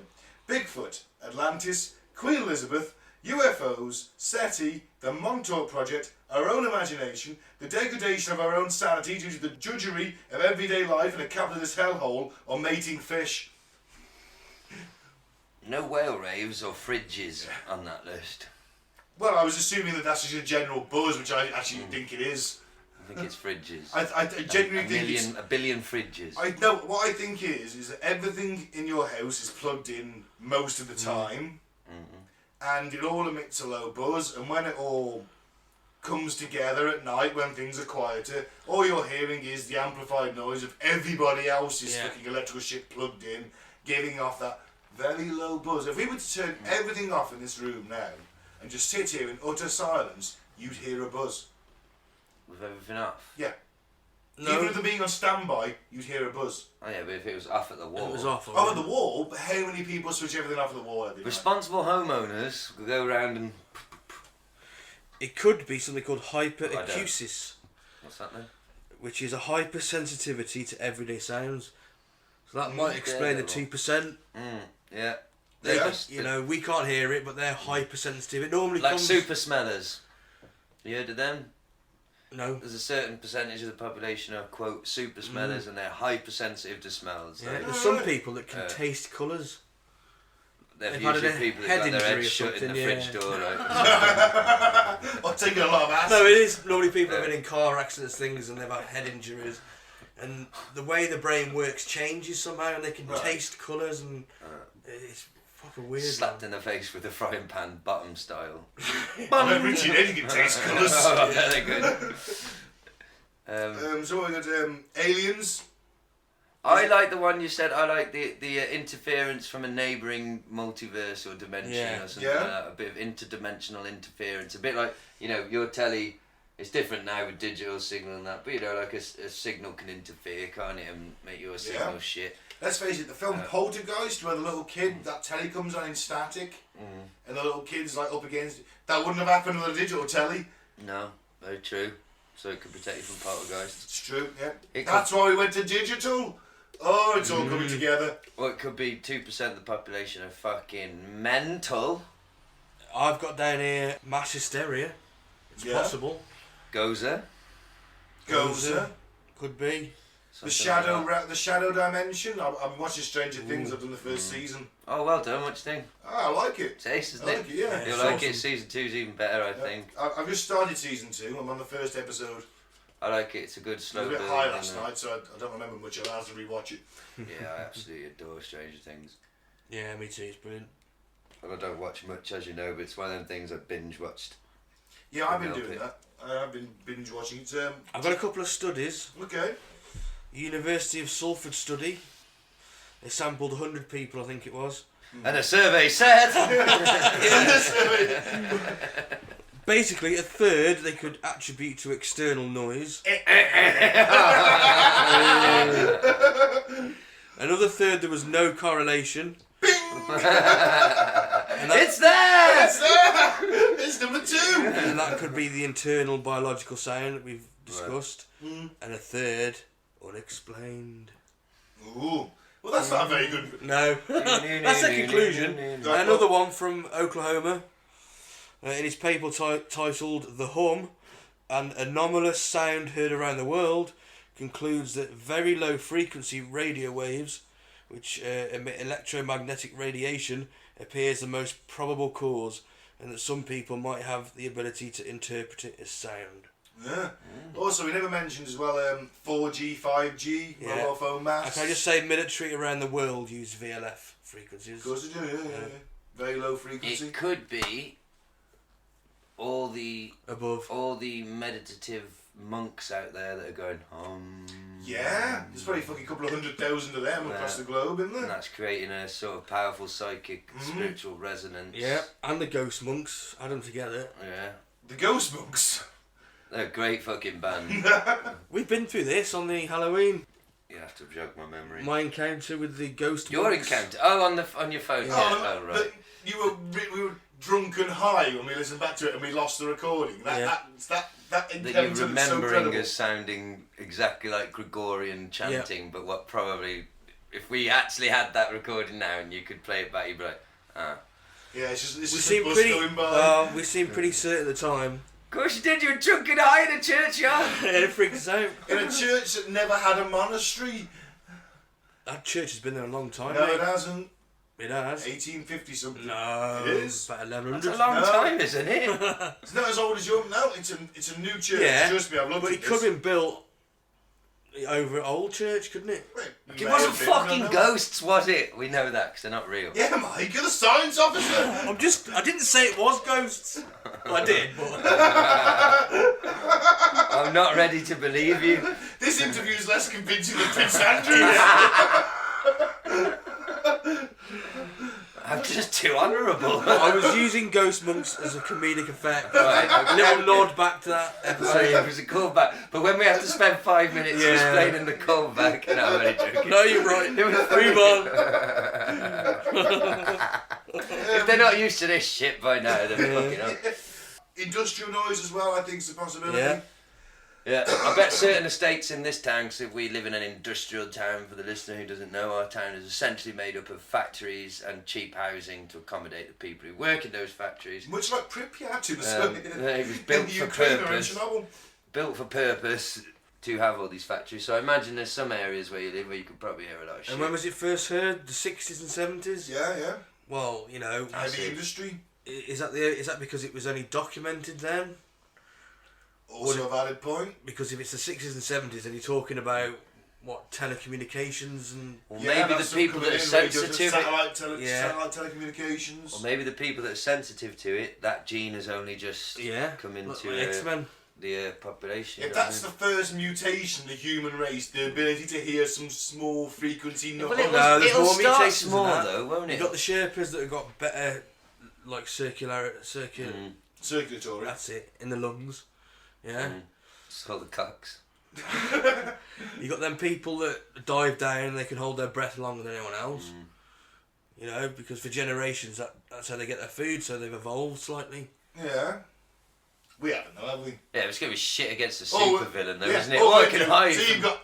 Bigfoot, Atlantis, Queen Elizabeth, UFOs, SETI, the Montauk Project, our own imagination, the degradation of our own sanity due to the drudgery of everyday life in a capitalist hellhole, or mating fish. No whale raves or fridges on that list. Well, I was assuming that that's just a general buzz, which I actually think it is. I think it's fridges. I genuinely think it's... A billion fridges. I know what I think is that everything in your house is plugged in most of the time, and it all emits a low buzz. And when it all comes together at night, when things are quieter, all you're hearing is the amplified noise of everybody else's fucking electrical shit plugged in, giving off that very low buzz. If we were to turn everything off in this room now and just sit here in utter silence, you'd hear a buzz. With everything off? Yeah. No. Even with them being on standby, you'd hear a buzz. Oh yeah, but if it was off at the wall. It was off. Off at the wall, but how many people switch everything off at the wall every night? Responsible homeowners will go around and... It could be something called hyperacusis, What's that then? which is a hypersensitivity to everyday sounds. So that might explain the 2%. Yeah. Yeah. You know, we can't hear it, but they're hypersensitive. It normally Like comes... super smellers. You heard of them? No. There's a certain percentage of the population are, quote, super smellers and they're hypersensitive to smells. Yeah, They- there's some people that can taste colours. They're they've had usually a people head that got their injury heads or shut in the something, fridge yeah. door, right? I've taken a lot of acid. No, it is normally people who've been in car accidents, things, and they've had head injuries. And the way the brain works changes somehow, and they can taste colours, and it's proper weird. Slapped in the face with a frying pan, bottom style. I bet Richie Eddie can taste colours. Oh, yeah, they're good. So what we got? Aliens. I like the one you said. I like the interference from a neighbouring multiverse or dimension or something like that. A bit of interdimensional interference. A bit like, you know, your telly. It's different now with digital signal and that, but you know, like a signal can interfere, can't it, and make your signal shit. Let's face it, the film Poltergeist, where the little kid, that telly comes on in static, and the little kid's like up against it, that wouldn't have happened with a digital telly. No, very true. So it could protect you from poltergeist. It's true, yeah. It That's why we went to digital. Oh, it's all coming together. Well, it could be 2% of the population are fucking mental. I've got down here mass hysteria. It's possible. Gozer. Gozer. Could be. The Something like the shadow dimension. I've been watching Stranger Things. I've done the first season. Oh, well done. What do you think? I like it. It's ace, isn't I it? like it, yeah. You'll It's like awesome. it. Season 2's even better, I think. I've just started season 2. I'm on the first episode. I like it. It's a good I was slow a bit burn, high you last know. night, so I don't remember much. I'll have to rewatch it. Yeah, I absolutely adore Stranger Things. Yeah, me too. It's brilliant. And I don't watch much, as you know, but it's one of them things I've binge watched. Yeah, I've been Couldn't doing help that. I've been binge watching it. I've got a couple of studies. Okay. University of Salford study. They sampled 100 people, I think it was. And a survey said... Basically, a third they could attribute to external noise. Another third there was no correlation. It's there! It's number 2. And that could be the internal biological sound that we've discussed. Mm. And a third, unexplained. Ooh. Well, that's not very good. No. That's the conclusion. Another one from Oklahoma. In his paper titled The Hum, an anomalous sound heard around the world, concludes that very low frequency radio waves, which emit electromagnetic radiation, appears the most probable cause, and that some people might have the ability to interpret it as sound. Yeah. Also, we never mentioned as well 4G, 5G, Yeah. mobile phone masts. Can I just say military around the world use VLF frequencies? Of course they do, yeah. Very low frequency. It could be all the meditative monks out there that are going, Yeah, there's probably fucking couple of 100,000 of them across the globe, isn't and there? that's creating a sort of powerful psychic, spiritual resonance. Yeah, and the ghost monks, add them together. Yeah. The ghost monks. They're a great fucking band. We've been through this on the Halloween. You have to jog my memory. My encounter with the ghost Your monks. encounter? Oh, on your phone. Yeah. Oh, right. But we were drunk and high when we listened back to it and we lost the recording. That That encounter you're was so remembering credible. as sounding exactly like Gregorian chanting, but what probably, if we actually had that recording now and you could play it back, you'd be like, ah. Yeah, it's just We a seemed bus pretty. going by. We seemed pretty certain at the time. Of course you did, you were drunk and high in a churchyard. It freaked us out. In a church that never had a monastery. That church has been there a long time. No, mate. it hasn't. It has. 1850 something. No, It is. about 1100. That's a long No. time, isn't it? It's not as old as yours. No, it's a new church. Yeah, Trust me, I've looked but at it could this. have been built over an old church, couldn't it? It wasn't fucking ghosts, was it? We know that because they're not real. Yeah, Mike, you're the science officer. I didn't say it was ghosts. Well, I did, but I'm not ready to believe you. This interview is less convincing than Prince Andrew's. I'm just too honourable. I was using ghost monks as a comedic effect. Right, A little nod back to that Sorry, it episode. was a callback. But when we have to spend 5 minutes Yeah. explaining the callback, no, I'm only joking. No, you're right. It was Move on. If they're not used to this shit by now, they're fucking up. Industrial noise as well, I think, is a possibility. Yeah. Yeah, I bet certain estates in this town, because if we live in an industrial town, for the listener who doesn't know, our town is essentially made up of factories and cheap housing to accommodate the people who work in those factories. Much like Pripyat in It was built the for Ukraine or in purpose. Chernobyl. Built for purpose to have all these factories. So I imagine there's some areas where you live where you could probably hear a lot of shit. And when was it first heard? The 60s and 70s? Yeah. Well, you know, Heavy industry. is that because it was only documented then? Also a valid point. Because if it's the 60s and 70s and you're talking about, what, telecommunications and... Or Yeah, maybe that's the people that are coming in, radio, sensitive... satellite telecommunications. Or maybe the people that are sensitive to it, that gene has only just come into X-Men. the population. If that's the first mutation in the human race, the ability to hear some small frequency noise. Well, No, there's it'll more start mutations than small that. though, won't it? You've got the Sherpas that have got better, like, circular... Circulatory. That's it, in the lungs. Yeah. It's called the cocks. You got them people that dive down and they can hold their breath longer than anyone else. You know, because for generations that's how they get their food, so they've evolved slightly. Yeah. We haven't, though, have we? Yeah, it's going to be shit against a Oh, super villain though, yeah. isn't it? Oh, Oh, I okay. can hide. So you've got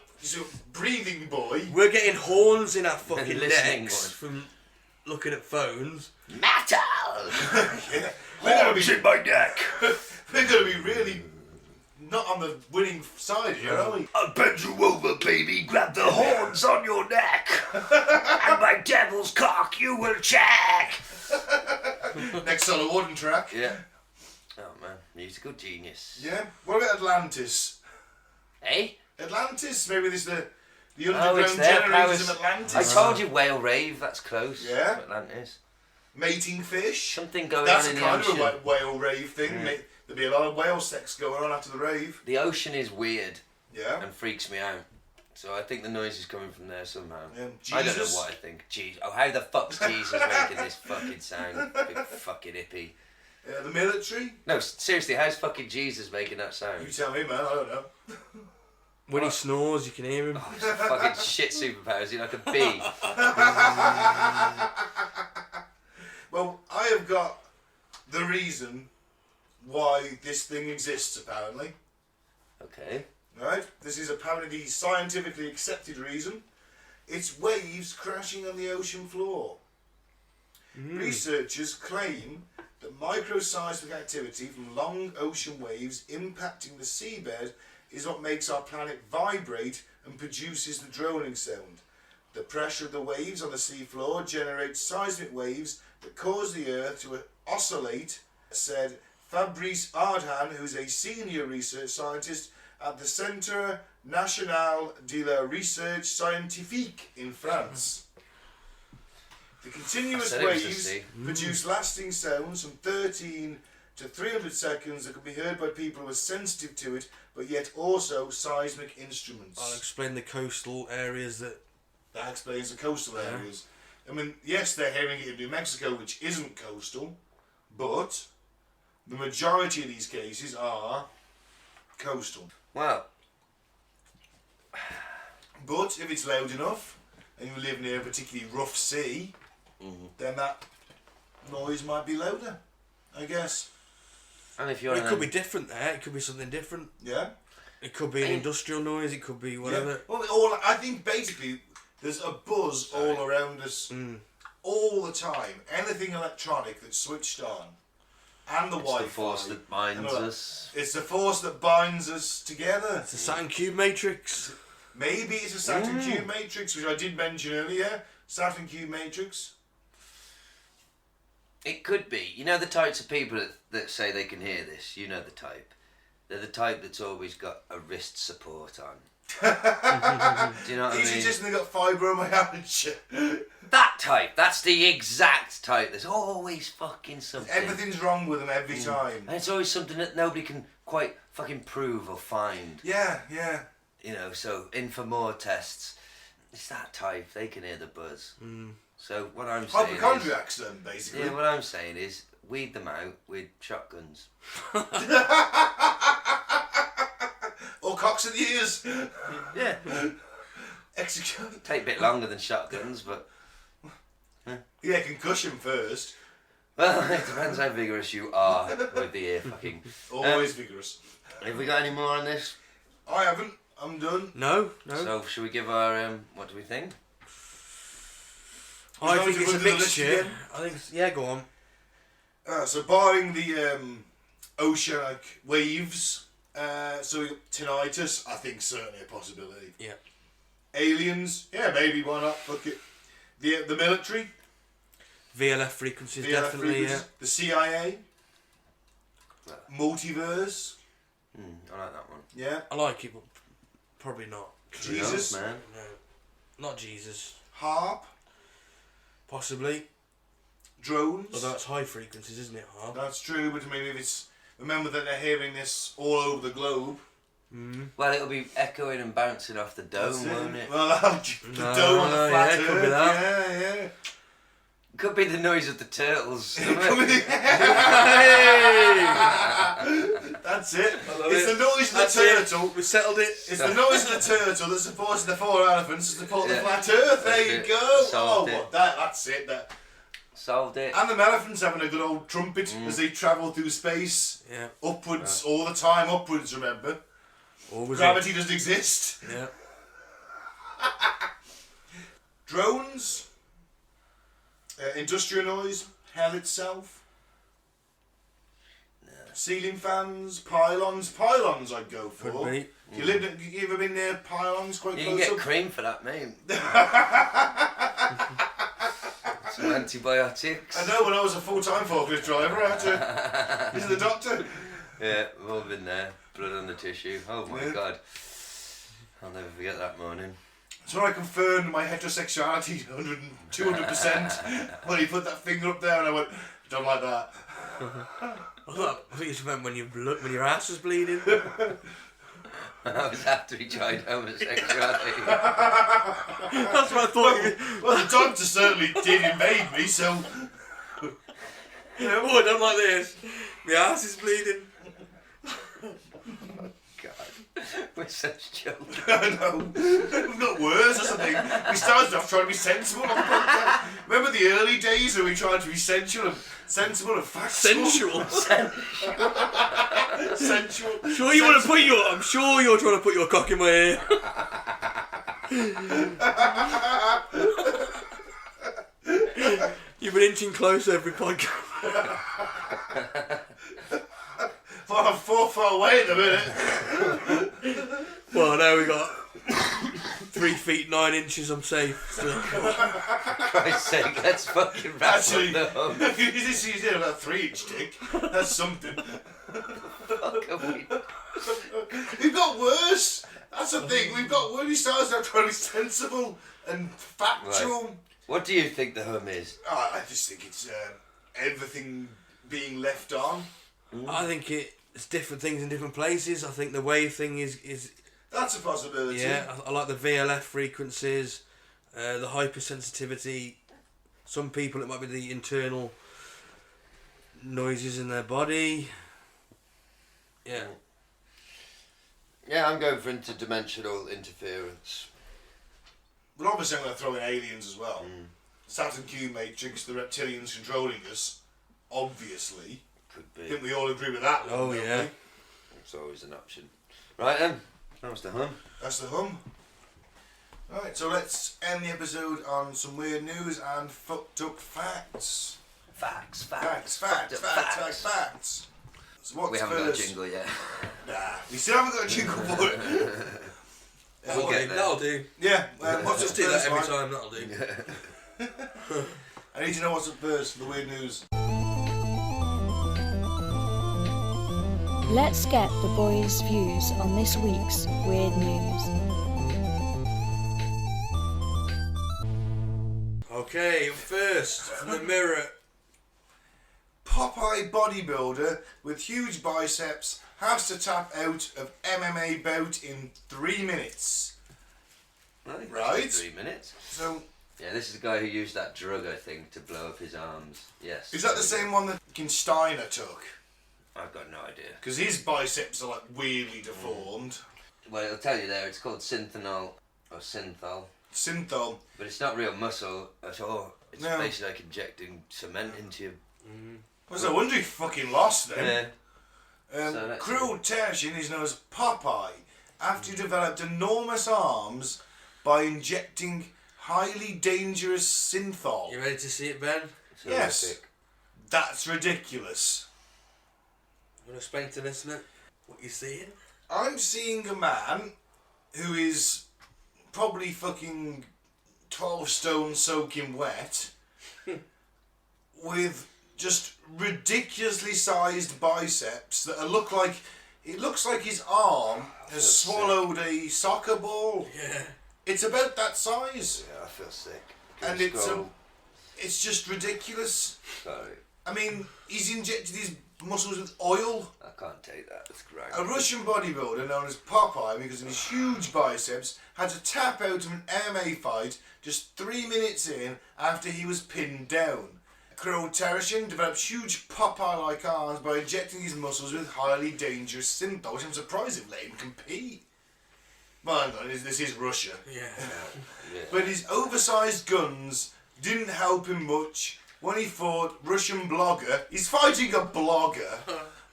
breathing boy. We're getting horns in our fucking Listening necks from looking at phones. Metal! Yeah. We're gonna be my neck! we're gonna be really not on the winning side here, are we? I'll bend you over, baby, grab the horns on your neck, and my devil's cock you will check. Next solo wooden track. Yeah. Oh man, musical genius. Yeah. What about Atlantis? Eh? Atlantis? Maybe this is the Oh, underground it's their generators powers. of Atlantis. I told you whale rave, that's close. Yeah. To Atlantis. Mating fish. Something going That's on in a the kind ocean. of a whale rave thing. Yeah. There'd be a lot of whale sex going on after the rave. The ocean is weird Yeah. and freaks me out. So I think the noise is coming from there somehow. Yeah. I don't know Jesus. what I think. Jeez. Oh, how the fuck's Jesus making this fucking sound? Big fucking hippie. The military. No, seriously, how's fucking Jesus making that You sound? tell me, man. I don't know. When he snores, you can hear him. Oh, it's a fucking shit superpower. Is he like a bee? Well, I have got the reason why this thing exists, apparently. Okay. Right? This is apparently the scientifically accepted reason. It's waves crashing on the ocean floor. Researchers claim that microseismic activity from long ocean waves impacting the seabed is what makes our planet vibrate and produces the droning sound. The pressure of the waves on the seafloor generates seismic waves that cause the Earth to oscillate, said Fabrice Ardhan, who's a senior research scientist at the Centre National de la Recherche Scientifique in France. The continuous I said it was a waves C. produce lasting sounds from 13 to 300 seconds that can be heard by people who are sensitive to it, but yet also seismic instruments. I'll explain the coastal areas that... That explains the coastal areas. I mean, yes, they're hearing it in New Mexico, which isn't coastal, but the majority of these cases are coastal. Well, But if it's loud enough, and you live near a particularly rough sea, then that noise might be louder, I guess. and if you're Well, in it could be different there. It could be something different. Yeah? It could be an industrial noise. It could be whatever. Yeah. Well, I think basically there's a buzz all around us all the time. Anything electronic that's switched on, and the it's Wi-Fi. the force that binds and all that. us. It's the force that binds us together. It's a Saturn cube matrix. Maybe it's a Saturn cube matrix, which I did mention earlier. Saturn cube matrix. It could be. You know the types of people that say they can hear this? You know the type. They're the type that's always got a wrist support on. Do you know what I Easy mean? just and they got fibromyalgia. That type. That's the exact type. There's always fucking something. Everything's wrong with them every time. And it's always something that nobody can quite fucking prove or find. Yeah, yeah. You know, so in for more tests. It's that type. They can hear the buzz. So what I'm saying is... Hypochondriacs then, basically. Yeah, what I'm saying is weed them out with shotguns. Or cocks in the ears. Yeah. Execute. Take a bit longer than shotguns, but... Yeah, concussion first. Well, it depends how vigorous you are with the ear fucking... Always vigorous. Have we got any more on this? I haven't. I'm done. No. So, should we give our... what do we think? I Shall we think it's go a to the list mixture. again? I think it's, yeah, go on. So barring the oceanic waves, so we got tinnitus, I think certainly a possibility. Yeah. Aliens, yeah, maybe, why not? Fuck it. The military, VLF frequencies, VLF definitely, frequencies, the CIA, multiverse, I like that one. yeah, yeah. I like it, but probably not. Jesus, Who knows, man? No. Not Jesus. harp, Possibly. drones. Although that's high frequencies, isn't it, Harp? That's true, but maybe if it's... Remember that they're hearing this all over the globe. Well, it'll be echoing and bouncing off the dome, That's won't it? Well, the dome on the flat yeah, Earth. could be that. Yeah, Could be the noise of the turtles. yeah. That's it. It's the noise of the turtle. We settled it. It's the noise of the turtle that's supporting the four elephants to support the Yeah. flat Earth. There That's you it. go. Solved it. What that's it. That. Solved it. And the elephants having a good old trumpet as they travel through space. Yeah. Upwards all the time. Upwards, remember. Always Gravity doesn't exist. up. Yeah. Drones. Industrial noise. Hell itself. Ceiling fans, pylons. Pylons I'd go for. Could be. You ever been near pylons quite You close can get up? cream for that, mate. Some antibiotics. I know, when I was a full-time forklift driver, I had to visit the doctor. Yeah, we've all been there. Blood on the tissue. Oh my God. I'll never forget that morning. So when I confirmed my heterosexuality 200% when he put that finger up there and I went, don't like that. I think you meant when your ass was bleeding. That was after he tried homosexuality. That's what I thought. Well, the doctor certainly did invade me, so... You know, oh, I don't like this. My ass is bleeding. God, we're such children. I know. We've got worse, that's the thing. We started off trying to be sensible on the podcast. Remember the early days when we tried to be sensual and factual? Sensual. Sensual. Sure you want to put your... I'm sure you're trying to put your cock in my ear. You've been inching closer every podcast. Well, I'm 4 far away at the minute. Well, now we got 3 feet 9 inches. I'm safe. So. For Christ's sake, let's fucking wrap Actually, up the home. this is about 3-inch dick. That's something. Fuck have we... We've got worse. That's the thing. We've got worse. We started out trying to be sensible and factual. Right. What do you think the hum is? I just think it's everything being left on. I think it's different things in different places. I think the wave thing is That's a possibility. yeah. I like the VLF frequencies, the hypersensitivity. Some people it might be the internal noises in their body. Yeah. Yeah, I'm going for interdimensional interference. But obviously I'm going to throw in aliens as well. Saturn Q Matrix, the reptilians controlling us. Obviously. Could I be. think we all agree with that one. Oh don't yeah. we? It's always an option. Right then, that was the hum. That's the hum. Right, so let's end the episode on some weird news and fucked up facts. Facts. Facts. So what's We haven't first? got a jingle yet. Nah, we still haven't got a jingle for it. We'll get there. That'll do. Yeah, what's Just up do that first, every Mike? time. That'll do. I need to know what's up first for the weird news. Let's get the boys' views on this week's weird news. Okay, first from the Mirror. Popeye bodybuilder with huge biceps has to tap out of MMA bout in 3 minutes. Right. 3 minutes. So, Yeah, this is the guy who used that drug, I think, to blow up his arms. Yes. is that the same one that Steiner took? I've got no idea. Because his biceps are like weirdly deformed. Well, it'll tell you there, it's called synthanol, or synthol. Synthol. But it's not real muscle at all. It's No. basically like injecting cement into you. Well, no wonder he fucking lost then. Yeah. So that's Cruel Tertian is known as Popeye after he developed enormous arms by injecting highly dangerous synthol. You ready to see it, Ben? It's Yes. horrific. That's ridiculous. I'm gonna explain to the listener what you're seeing. I'm seeing a man who is probably fucking 12 stone soaking wet with just ridiculously sized biceps that look like it looks like his arm has feel swallowed a soccer ball. Yeah. It's about that size. Yeah, I feel sick. And Can you it's scroll? it's just ridiculous. Sorry, I mean, he's injected his muscles with oil. I can't take that. It's great. A Russian bodybuilder known as Popeye, because of his huge biceps, had to tap out of an MMA fight just 3 minutes in after he was pinned down. Cruel Tertian developed huge Popeye-like arms by injecting his muscles with highly dangerous synthol, which I'm surprised it let him compete. Well, hang on, this is Russia. Yeah. Yeah. But his oversized guns didn't help him much when he fought Russian blogger. He's fighting a blogger,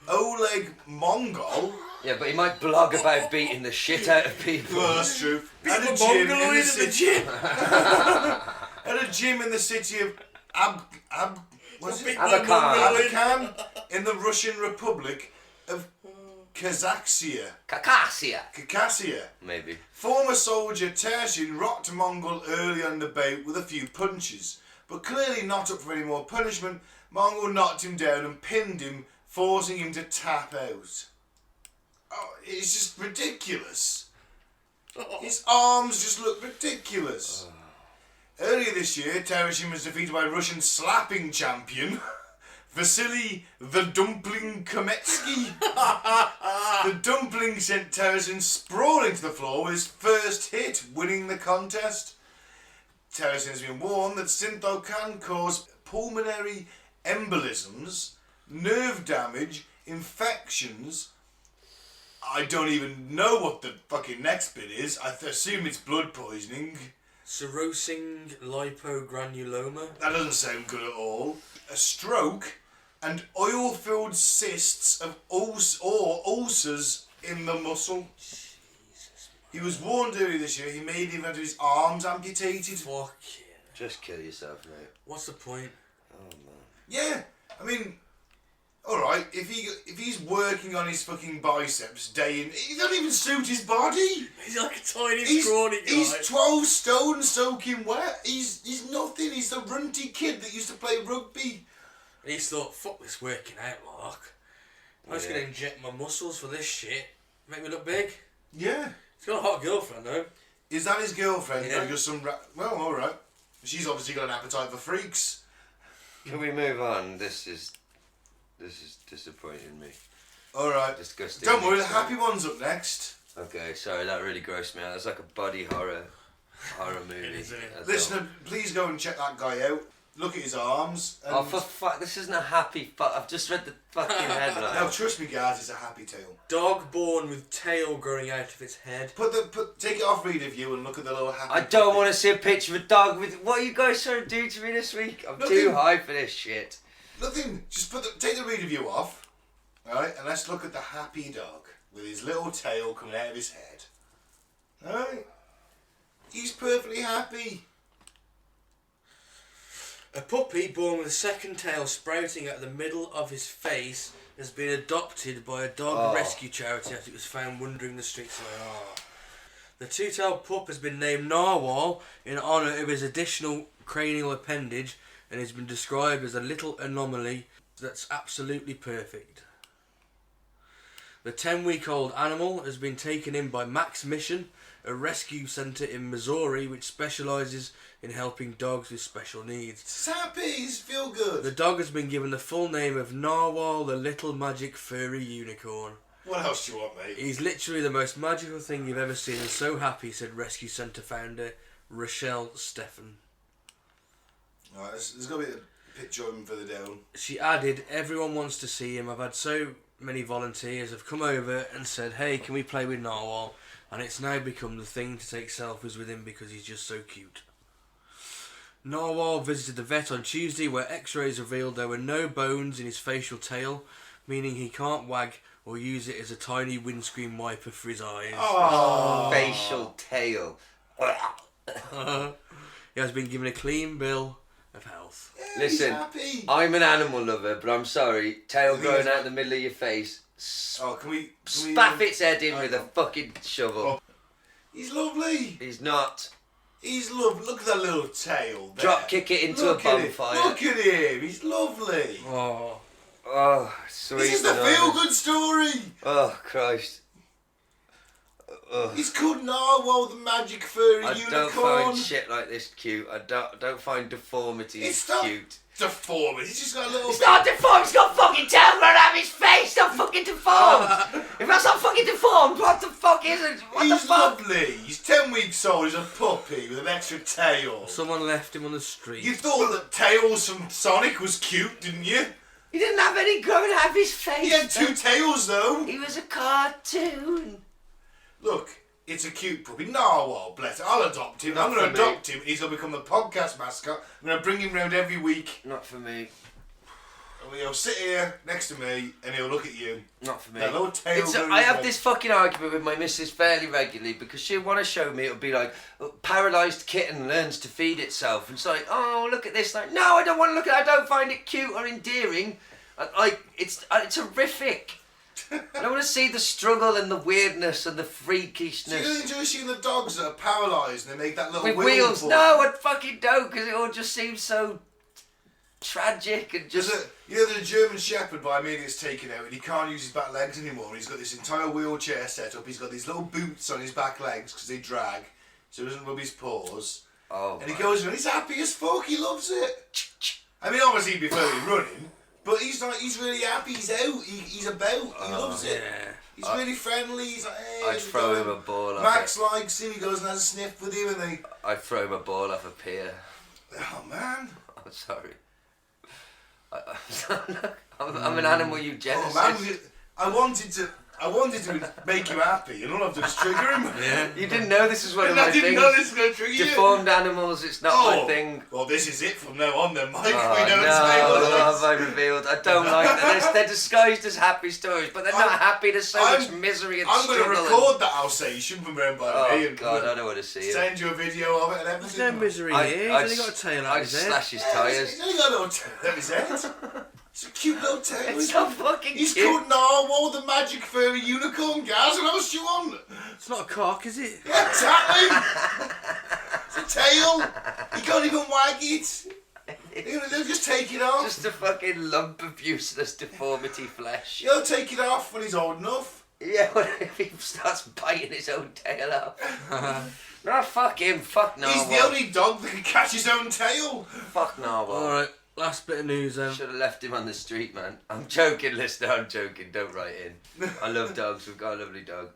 Oleg Mongol. Yeah, but he might blog about beating the shit out of people. Well, that's true. At the a gym in Mongoloid the at the city. gym. At a gym in the city of Abakan in the Russian Republic of Kazakhstan. Kakassia. Maybe. Former soldier Tersin rocked a Mongol early on the bout with a few punches, but clearly not up for any more punishment. Mongol knocked him down and pinned him, forcing him to tap out. Oh, it's just ridiculous. His arms just look ridiculous. Earlier this year, Tersin was defeated by Russian slapping champion Vasily the Dumpling Kometsky. The Dumpling sent Tersin sprawling to the floor with his first hit, winning the contest. Tersin has been warned that Syntho can cause pulmonary embolisms, nerve damage, infections. I don't even know what the fucking next bit is. I assume it's blood poisoning. Cirrhosing lipogranuloma. That doesn't sound good at all. A stroke and oil-filled cysts of ulcers in the muscle. Jesus. He was warned earlier this year. He may even have his arms amputated. Fuck yeah. Just kill yourself, mate. What's the point? Oh, man. Yeah, I mean, alright, if he's working on his fucking biceps day in, he doesn't even suit his body. He's like a tiny, scrawny guy. He's 12 stone soaking wet. He's nothing. He's the runty kid that used to play rugby. And he's thought, fuck this working out, Mark. I'm just going to inject my muscles for this shit. Make me look big. Yeah. He's got a hot girlfriend, though. Is that his girlfriend? Yeah. Or just some well, alright. She's obviously got an appetite for freaks. Can we move on? This is disappointing me. Alright. Disgusting. Don't worry, the happy one's up next. Okay, sorry, that really grossed me out. It's like a body horror movie. It is, isn't it? That's Listener, please go and check that guy out. Look at his arms. And all. Oh, for fuck! This isn't a happy. I've just read the fucking headline. no, trust me, guys, it's a happy tale. Dog born with tail growing out of its head. Take it off reader view and look at the little happy. I don't want to see a picture of a dog with. What are you guys trying to do to me this week? I'm Nothing. too high for this shit. Nothing. Just take the reader view off, alright, and let's look at the happy dog with his little tail coming out of his head. Alright? He's perfectly happy. A puppy born with a second tail sprouting out the middle of his face has been adopted by a dog rescue charity after it was found wandering the streets of The two-tailed pup has been named Narwhal in honour of his additional cranial appendage and has been described as a little anomaly that's absolutely perfect. The 10-week-old animal has been taken in by Max Mission, a rescue centre in Missouri which specialises in helping dogs with special needs. He's happy, he's feel good. The dog has been given the full name of Narwhal, the Little Magic Furry Unicorn. What else do you want, mate? He's literally the most magical thing you've ever seen and so happy, said rescue centre founder Rochelle Steffen. Alright, there's got to be a picture of him further down. She added, everyone wants to see him. I've had so many volunteers have come over and said, hey, can we play with Narwhal? And it's now become the thing to take selfies with him because he's just so cute. Narwhal visited the vet on Tuesday where x-rays revealed there were no bones in his facial tail, meaning he can't wag or use it as a tiny windscreen wiper for his eyes. Oh. Facial tail. He has been given a clean bill of health. Yeah, Listen, he's happy. I'm an animal lover, but I'm sorry. Tail growing out the middle of your face. Oh, can we Spaff its head in with a fucking shovel. Oh. He's lovely. He's not. He's lovely. Look at that little tail there. Drop kick it into Look a at him. bonfire. Look at him. He's lovely. Oh, Oh, sweet. This is the bananas. feel-good story. Oh, Christ. He's called Narwhal, the magic furry I unicorn. don't find shit like this cute. I don't find deformities It's not cute. deformed. He's just got a little. It's not deformed, he's got fucking tail growing out of his face, it's not fucking deformed! If that's not fucking deformed, what the fuck is it? What the He's fuck? lovely. He's 10 weeks old. He's a puppy with an extra tail. someone left him on the street. You thought that Tails from Sonic was cute, didn't you? He didn't have any growing out of his face. He had two tails though. He was a cartoon. Look, it's a cute puppy. Narwhal, bless it. I'll adopt him. Not I'm going for to me. adopt him. He's going to become the podcast mascot. I'm going to bring him round every week. Not for me. And he'll sit here next to me and he'll look at you. Not for me. That little tail. I have this fucking argument with my missus fairly regularly because she'll want to show me, it'll be like, a paralysed kitten learns to feed itself. And it's like, oh, look at this. Like, no, I don't want to look at it. I don't find it cute or endearing. It's horrific. I don't want to see the struggle and the weirdness and the Do freakishness. you enjoy seeing the dogs that are paralysed and they make that little With wheel wheels? for No, I fucking don't, because it all just seems so tragic and There's just... there's a German Shepherd by me gets taken out and he can't use his back legs anymore. And he's got this entire wheelchair set up. He's got these little boots on his back legs because they drag, so he doesn't rub his paws. Oh, And he goes and he's happy as fuck. He loves it. I mean, obviously he'd be fairly running, but he's not. He's really happy. He's out. He's about. He loves it. Yeah. He's really friendly. He's like, hey. I'd how's it throw him going? a ball off Max likes him. He goes and has a sniff with him, and they. I'd throw him a ball off a pier. Oh man. I'm sorry. I'm an animal eugenicist. Oh man. I wanted to make you happy, and all I've done is trigger him. Yeah. You didn't know this was one of And my I didn't things. know this was going to trigger you. Deformed animals, it's not my thing. Well, this is it from now on then, Mike. Oh, we know no, it's have I revealed? I don't like that. They're disguised as happy stories, but they're not happy. There's so much misery and I'm going to struggle. record that, I'll say. You shouldn't be remembered by me. Oh, God, I don't want to see it. Send you a video of it and There's everything. no misery I'd- here. He's I'd only got a tail out I'd his head. slash his Yeah, tyres. he's only got a little tail out his head. It's a cute little tail. It's so fucking He's cute. called Narwhal, the magic furry unicorn, Gaz. What else do you want? It's not a cock, is it? Yeah, exactly. It's a tail. He can't even wag it. They'll just take it off. Just a fucking lump of useless deformity flesh. He'll take it off when he's old enough. Yeah, what if he starts biting his own tail off? No, fuck him. Fuck Narwhal. He's the only dog that can catch his own tail. Fuck Narwhal. Alright, last bit of news then. Should have left him on the street, man. I'm joking, listener. I'm joking. Don't write in. I love dogs. We've got a lovely dog.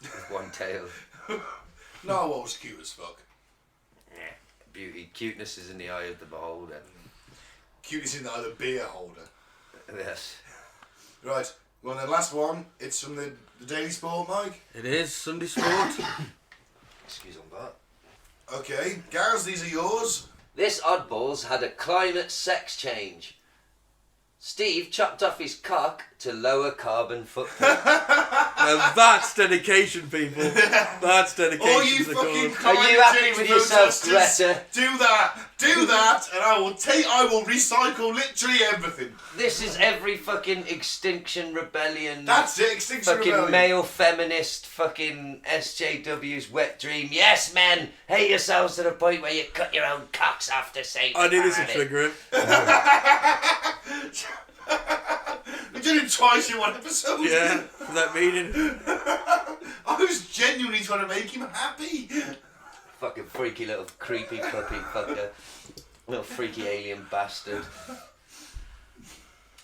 With one tail. Narwhal's cute as fuck. Yeah. Beauty. Cuteness is in the eye of the beholder. Cutest in the other beer holder. Yes. Right. Well, then last one. It's from the Daily Sport, Mike. It is Sunday Sport. Excuse on that. Okay, Gaz, these are yours. This oddball's had a climate sex change. Steve chopped off his cock to lower carbon footprint. Now that's dedication, people. That's dedication. All you to the fucking cause. Are you happy with yourself, protesters, Greta? Do that, and I will recycle literally everything. This is every fucking Extinction Rebellion. That's it, Extinction fucking Rebellion. male feminist fucking SJW's wet dream. Yes, men, hate yourselves to the point where you cut your own cocks off to save I knew this would planet. trigger him. We did it twice in one episode. Yeah, for that meeting. I was genuinely trying to make him happy. Fucking freaky little creepy puppy fucker. Little freaky alien bastard.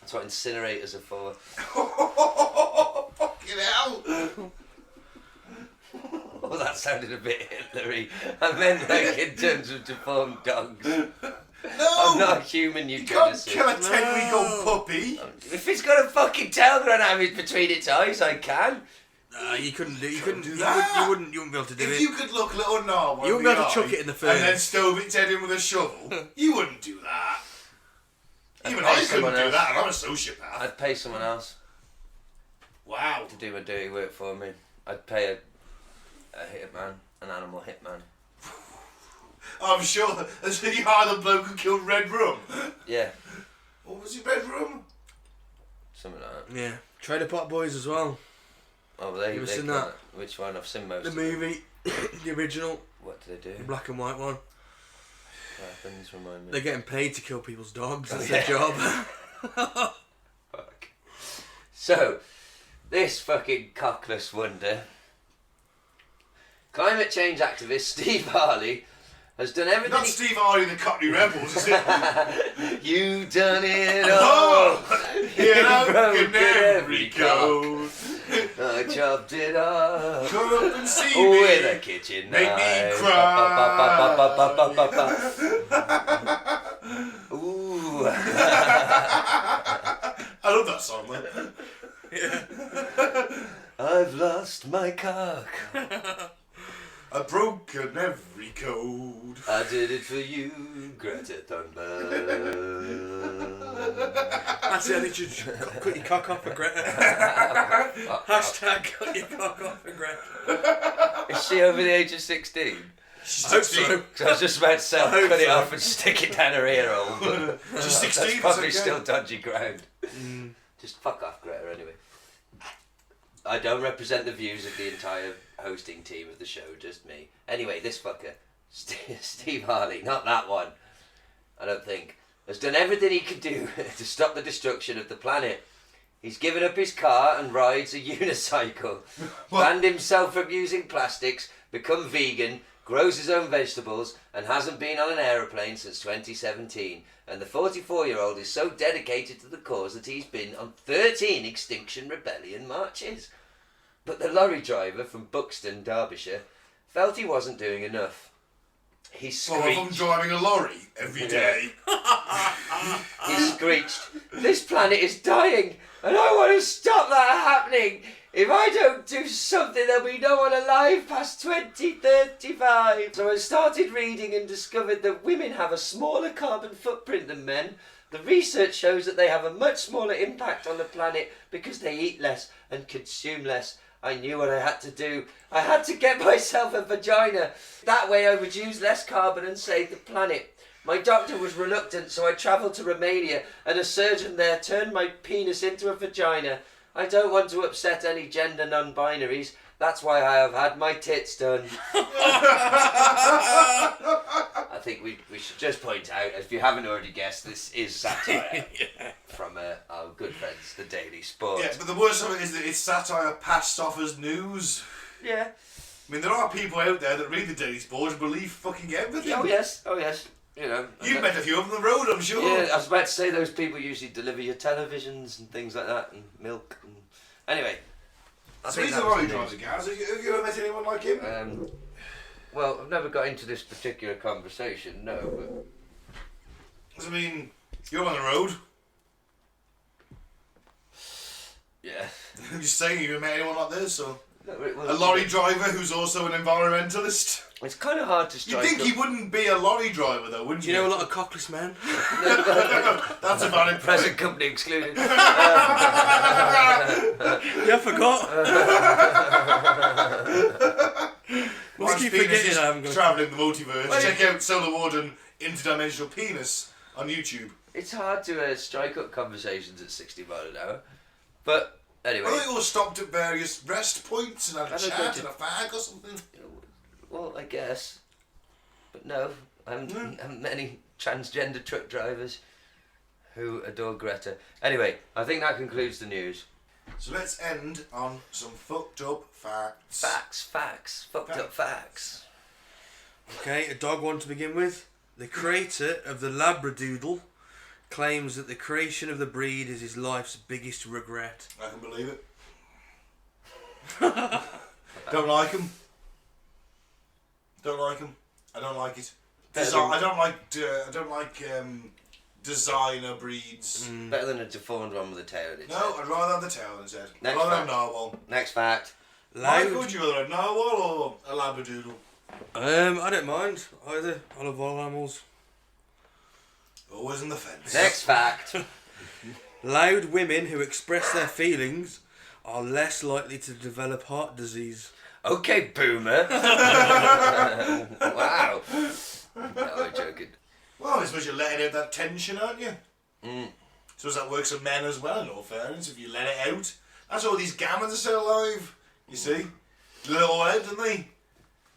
That's what incinerators are for. Fucking hell. Oh, that sounded a bit Hitlery. I meant like in terms of deformed dogs. No. I'm not a human You can't eugenicist. kill a 10-week-old puppy. If it's got a fucking tail growing out of it between its eyes, I can. You couldn't do. You Couldn't couldn't. do You, that. wouldn't be able to do If it. you could look little Narwhal You in wouldn't be the able to chuck eye it in the and then furnace. stove its head in with a shovel, you wouldn't do that. Even pay I couldn't someone do else. that, and I'm a sociopath. I'd pay someone else Wow. to do my dirty work for me. I'd pay a hitman, an animal hitman. I'm sure that's when you hired the bloke who killed Red Rum. Yeah, What was it, Red Rum? something like that. Yeah, Trailer Park Boys as well. Oh, they. You ever they seen come that? out. Which one? I've seen most. The of them. movie, the original, What do they do? the black and white one. What happens? Remind me. They're getting paid to kill people's dogs. That's their job. Fuck. So, this fucking cockless wonder, climate change activist Steve Harley, has done everything. Not Steve Harley, the Cockney Rebels, is it? You done it all. Oh! Yeah, I've broken broken every every code. I chopped it off. Come up and see me. With a kitchen Make me knife. cry. Ooh. I love that song, man. I've lost my cock. I've broken every code. I did it for you, Greta Thunberg. That's it. I think you should cut your cock off for Greta. Hashtag cut your cock off for Greta. Is she over the age of 16? She's I hope 16. so. So I was just about to say, I'll hope cut it so. off and stick it down her ear hole. But She's 16, that's it's probably okay. still dodgy ground. Mm. Just fuck off, Greta, anyway. I don't represent the views of the entire hosting team of the show, just me. Anyway, this fucker, Steve Harley, not that one, I don't think, has done everything he could do to stop the destruction of the planet. He's given up his car and rides a unicycle, banned himself from using plastics, become vegan, grows his own vegetables, and hasn't been on an aeroplane since 2017. And the 44-year-old is so dedicated to the cause that he's been on 13 Extinction Rebellion marches. But the lorry driver from Buxton, Derbyshire, felt he wasn't doing enough. He Well, if I'm screeched. driving a lorry every day. He screeched, "This planet is dying, and I want to stop that happening. If I don't do something, there'll be no one alive past 2035. So I started reading and discovered that women have a smaller carbon footprint than men. The research shows that they have a much smaller impact on the planet because they eat less and consume less. I knew what I had to do. I had to get myself a vagina. That way I would use less carbon and save the planet. My doctor was reluctant, so I travelled to Romania and a surgeon there turned my penis into a vagina. I don't want to upset any gender non-binaries. That's why I have had my tits done." I think we should just point out, if you haven't already guessed, this is satire from our good friends, the Daily Sport. Yeah, but the worst of it is that it's satire passed off as news. Yeah. I mean, there are people out there that read the Daily Sport and believe fucking everything. Oh yes. You know. You've met a few of them on the road, I'm sure. Yeah, I was about to say those people usually deliver your televisions and things like that, and milk. And... Anyway. I So think he's that a was lorry the driver, news. Gaz. Have you ever met anyone like him? Well, I've never got into this particular conversation, no, but... 'Cause, I mean, you're on the road. Yeah. I'm just saying, you ever met anyone like this? Or No, well, a lorry driver who's also an environmentalist? It's kind of hard to You'd strike think up- he wouldn't be a lorry driver, though, wouldn't Do you? you know a lot of cockless men? That's a valid Present point. company excluded. Yeah, I forgot. Must Mine's keep penis forgetting is I haven't got. travelling the multiverse. Well, Check out Solar Warden Interdimensional Penis on YouTube. It's hard to strike up conversations at 60 miles an hour. But, anyway. Well, they all stopped at various rest points and had I a don't chat go and to- a fag or something. Well, I guess. But no, I haven't met any transgender truck drivers who adore Greta. Anyway, I think that concludes the news. So let's end on some fucked up facts. Facts. Fucked up facts. Okay, a dog one to begin with. The creator of the Labradoodle claims that the creation of the breed is his life's biggest regret. I can believe it. Don't like him. Don't like him. I don't like it. I don't like designer breeds. Better than a deformed one with a tail in it. No, I'd rather have the tail instead. I'd Next rather have fact. narwhal. Next fact. Mike, Loud. would you rather have narwhal or a labradoodle? I don't mind either. I love all animals. Always on the fence. Next fact. Loud women who express their feelings are less likely to develop heart disease. Okay, boomer. Wow. No, I'm joking. Well, I suppose you're letting out that tension, aren't you? Mm. Suppose that works for men as well, in all fairness, if you let it out. That's why all these gammons are still alive, you see? Little head, don't they?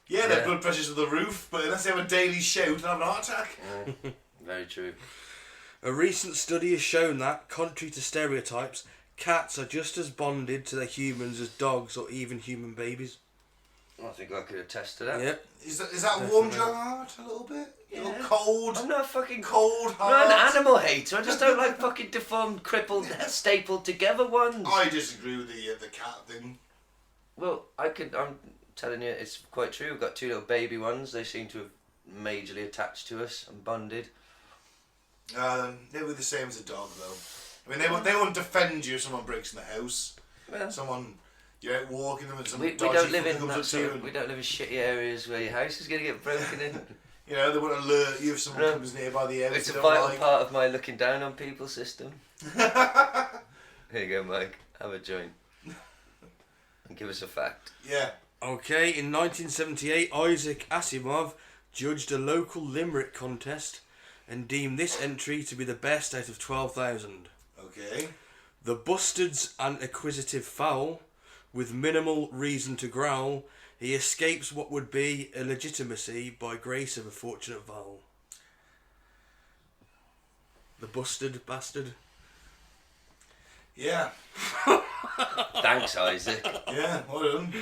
Yeah, their Yeah. blood pressure's to the roof, but unless they have a daily shout and have an heart attack. Very true. A recent study has shown that, contrary to stereotypes, cats are just as bonded to their humans as dogs or even human babies. I think I could attest to that. Yep. Is that warmed your heart a little bit? Yeah. A little cold, I'm not a fucking cold I'm not an heart? animal hater. I just don't like fucking deformed, crippled, stapled together ones. I disagree with the cat thing. Well, I'm telling you, it's quite true. We've got two little baby ones. They seem to have majorly attached to us and bonded. They were the same as a dog, though. I mean, they won't defend you if someone breaks in the house. Well, Someone, you're out walking them and some we dodgy don't live fucker in comes that up to sort you of, and, we don't live in shitty areas where your house is going to get broken in. you know, they won't alert you if someone No. comes nearby the house. It's a they don't vital like. part of my looking down on people system. Here you go, Mike. Have a joint. And give us a fact. Yeah. Okay, in 1978, Isaac Asimov judged a local limerick contest and deemed this entry to be the best out of 12,000. Okay. The bustard's an acquisitive fowl, with minimal reason to growl, he escapes what would be illegitimacy by grace of a fortunate vowel. The busted bastard. Yeah. Thanks, Isaac. Yeah, well done.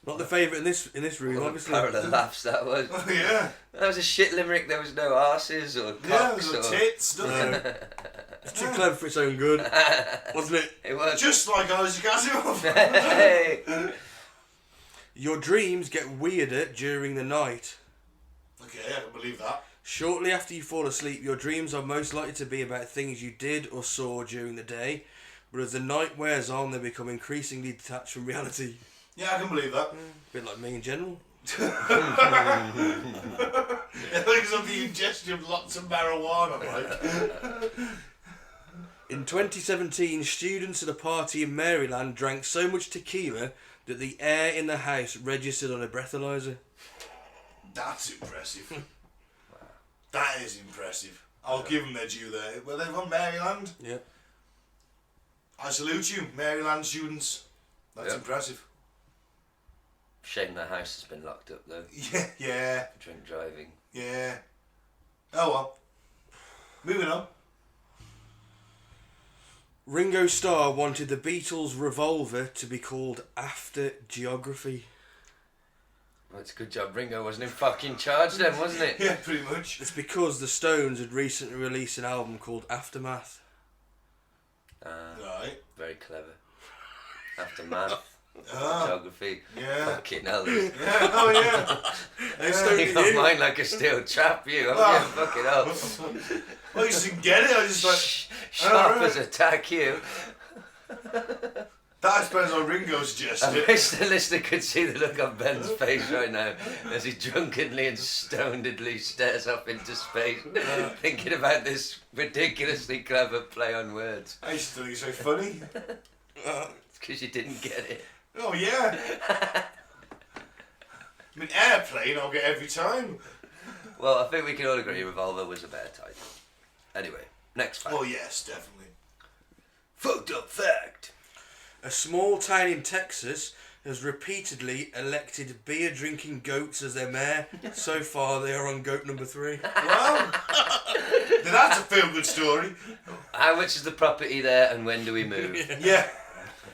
Not the favourite in this room, obviously. Parallel laughs that was. Oh, yeah. That was a shit limerick. There was no arses or Yeah, cocks there's no or... tits, nothing. It's too clever for its own good, wasn't it? It was. Just like Isaac Asimov. Hey. Your dreams get weirder during the night. Okay, I can believe that. Shortly after you fall asleep, your dreams are most likely to be about things you did or saw during the day, but as the night wears on, they become increasingly detached from reality. Yeah, I can believe that. A bit like me in general. I think it's of the ingestion of lots of marijuana, like. In 2017, students at a party in Maryland drank so much tequila that the air in the house registered on a breathalyzer. That's impressive. That is impressive. I'll give them their due there. Well, they're from Maryland. Yeah. I salute you, Maryland students. That's Yep. impressive. Shame the house has been locked up though. Yeah. For drink driving. Yeah. Oh well. Moving on. Ringo Starr wanted the Beatles' Revolver to be called After Geography. Well, it's a good job Ringo wasn't in fucking charge then, wasn't it? Yeah, pretty much. It's because the Stones had recently released an album called Aftermath. Right. Very clever. Aftermath. Ah. Geography. Yeah. Fucking hell. Yeah. Oh yeah. Hey, Stone, You you? got mine like a steel trap, you. I'm Ah. getting fucking up. I just didn't get it. I just like Sharp right. as attack, you. that depends on Ringo suggested I it. wish the listener could see the look on Ben's face right now as he drunkenly and stonedly stares up into space, thinking about this ridiculously clever play on words. I used to think it's so funny. It's because you didn't get it. Oh yeah. I mean, Airplane I'll get every time. Well, I think we can all agree Revolver was a better title. Anyway, next fact. Oh yes, definitely. Fucked up fact. A small town in Texas has repeatedly elected beer-drinking goats as their mayor. So far, they are on goat number 3. Well, that's a feel-good story. How much is the property there and when do we move? Yeah.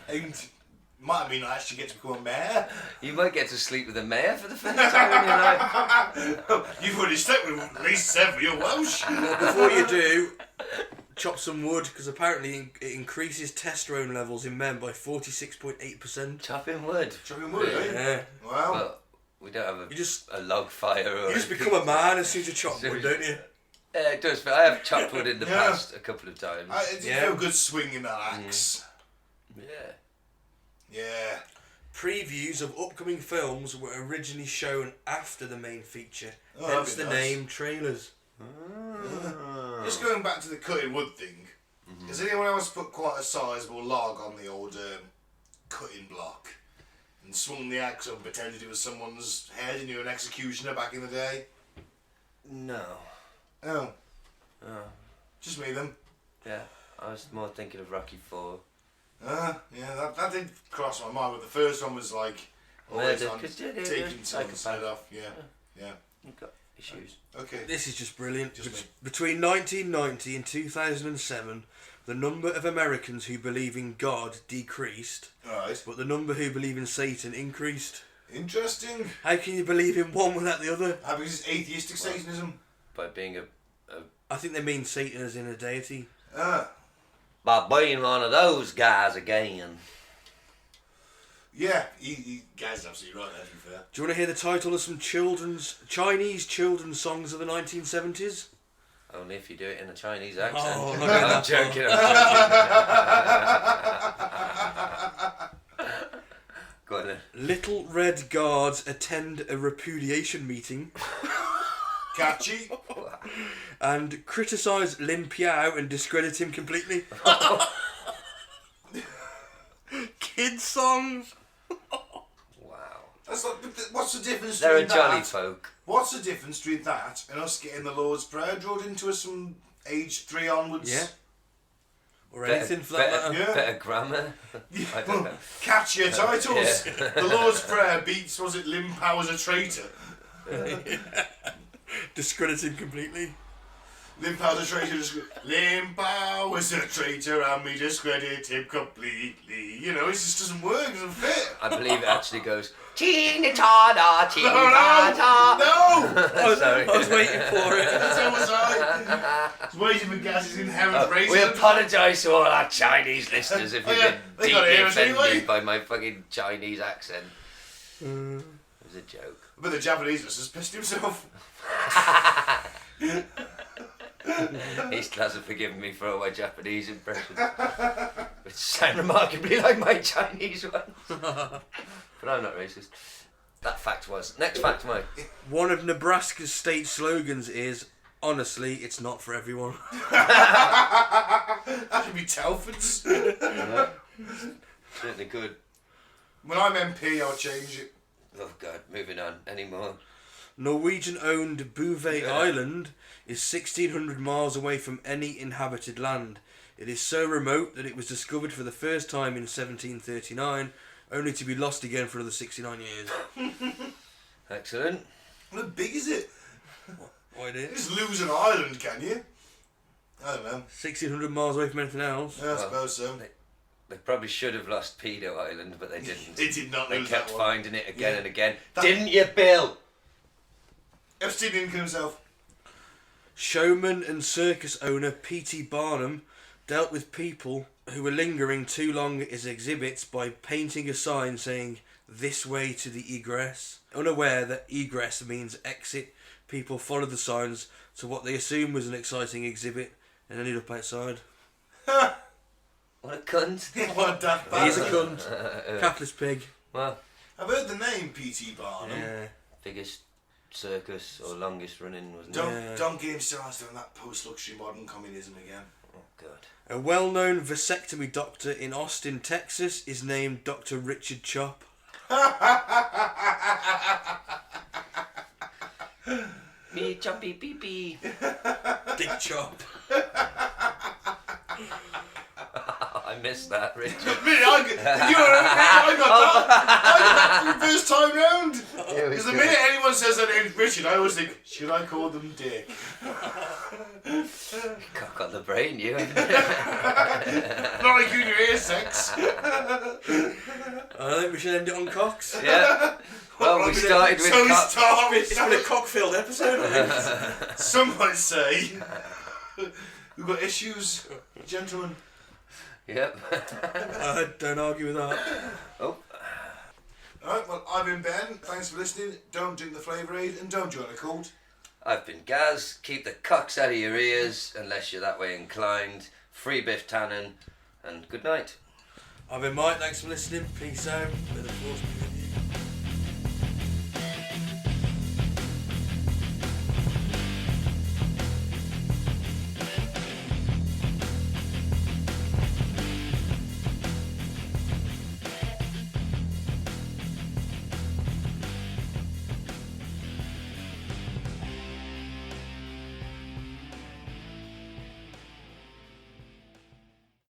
And might mean I actually get to become a mayor. You might get to sleep with the mayor for the first time in your life. You've already slept with at least 7. You're Welsh. Well, before you do, chop some wood, because apparently it increases testosterone levels in men by 46.8%. Chopping wood. Chopping wood, eh? Yeah. Wow. Well, we don't have You just a log fire or... you just become a man as soon as you chop wood, don't you? Yeah, it does, but I have chopped wood in the Yeah. past a couple of times. It did Yeah. feel good swinging that axe. Yeah. Yeah. Previews of upcoming films were originally shown after the main feature, Oh, hence that'd the be nice. name trailers. Just going back to the cutting wood thing. Has anyone else put quite a sizable log on the old cutting block and swung the axe up and pretended it was someone's head and you were an executioner back in the day? No. Oh. Oh. Just me then. Yeah, I was more thinking of Rocky 4. Yeah, that did cross my mind, but the first one was like always Murder, on 'cause taking someone's psychopath. head off. Yeah. You've got issues. Okay. This is just brilliant. Just me. Between 1990 and 2007, the number of Americans who believe in God decreased, Alright. but the number who believe in Satan increased. Interesting. How can you believe in one without the other? Because it's atheistic Satanism. By being I think they mean Satan as in a deity. by being one of those guys again. Yeah, Gaz is absolutely right there, to be fair. Do you want to hear the title of some Chinese children's songs of the 1970s? Only if you do it in a Chinese accent. Oh, not I'm that joking, I'm joking. Go on then. Little Red Guards attend a repudiation meeting Catchy. and criticise Lin Piao and discredit him completely. Kids songs. Wow. That's like, what's the difference They're a between jolly that? folk. What's the difference between that and us getting the Lord's Prayer drilled into us from age 3 onwards? Yeah. Or anything for that matter. Yeah. Better grammar. I don't know. Catchier titles. Yeah. The Lord's Prayer beats, was it Lim Power's a traitor? Discredit him completely. Lim Power's a traitor. Lim Power's a traitor and we discredit him completely. You know, it just doesn't work, it doesn't fit. I believe it actually goes. Chinitana, No! Sorry. I was waiting for it. So was I. I was waiting for Gaz's inherent racism. We apologise to all our Chinese listeners if you've been they gotta deeply hear us offended anyway. by my fucking Chinese accent. It was a joke. But the Japanese listeners pissed himself. He still hasn't forgiven me for all my Japanese impressions, which sound remarkably like my Chinese ones. But I'm not racist. That fact was. Next fact, Mike. One of Nebraska's state slogans is, honestly, it's not for everyone. That should be Telford's. Yeah. Certainly could. When I'm MP, I'll change it. Oh God, moving on. Any more? Norwegian-owned Bouvet Island is 1,600 miles away from any inhabited land. It is so remote that it was discovered for the first time in 1739, only to be lost again for another 69 years. Excellent. How big is it? What it You is? just lose an island, can you? I don't know. 1,600 miles away from anything else. Yeah, I suppose so. They probably should have lost Pedo Island, but they didn't. They did not They lose kept that one. finding it again Yeah. and again. That- Didn't you, Bill? Epstein didn't kill himself. Showman and circus owner P.T. Barnum dealt with people who were lingering too long at his exhibits by painting a sign saying, "This way to the egress." Unaware that egress means exit, people followed the signs to what they assumed was an exciting exhibit and ended up outside. What a cunt. What a daft He's a bastard. cunt. Capitalist pig. Well, I've heard the name P.T. Barnum. Yeah. biggest circus or longest running, wasn't Don't, it? Yeah. don't get him started on that post-luxury modern communism again. Oh God. A well-known vasectomy doctor in Austin, Texas is named Dr. Richard Chop. Me choppy pee pee. Dick Chop. I missed that, Richard. I got that first time round. Because the minute anyone says their name's Richard, I always think, should I call them Dick? Cock on the brain, you. Not like you and your ear sex. I think we should end it on cocks. Yeah. Well, we started with So we cock. start with It's been a cock-filled episode, I think. Some might say we've got issues, gentlemen. Yep. Don't argue with that. Oh. Alright, well, I've been Ben. Thanks for listening. Don't drink the Flavour Aid and don't join a cult. I've been Gaz. Keep the cocks out of your ears unless you're that way inclined. Free Biff Tannen, and good night. I've been Mike. Thanks for listening. Peace out. May the force be with you.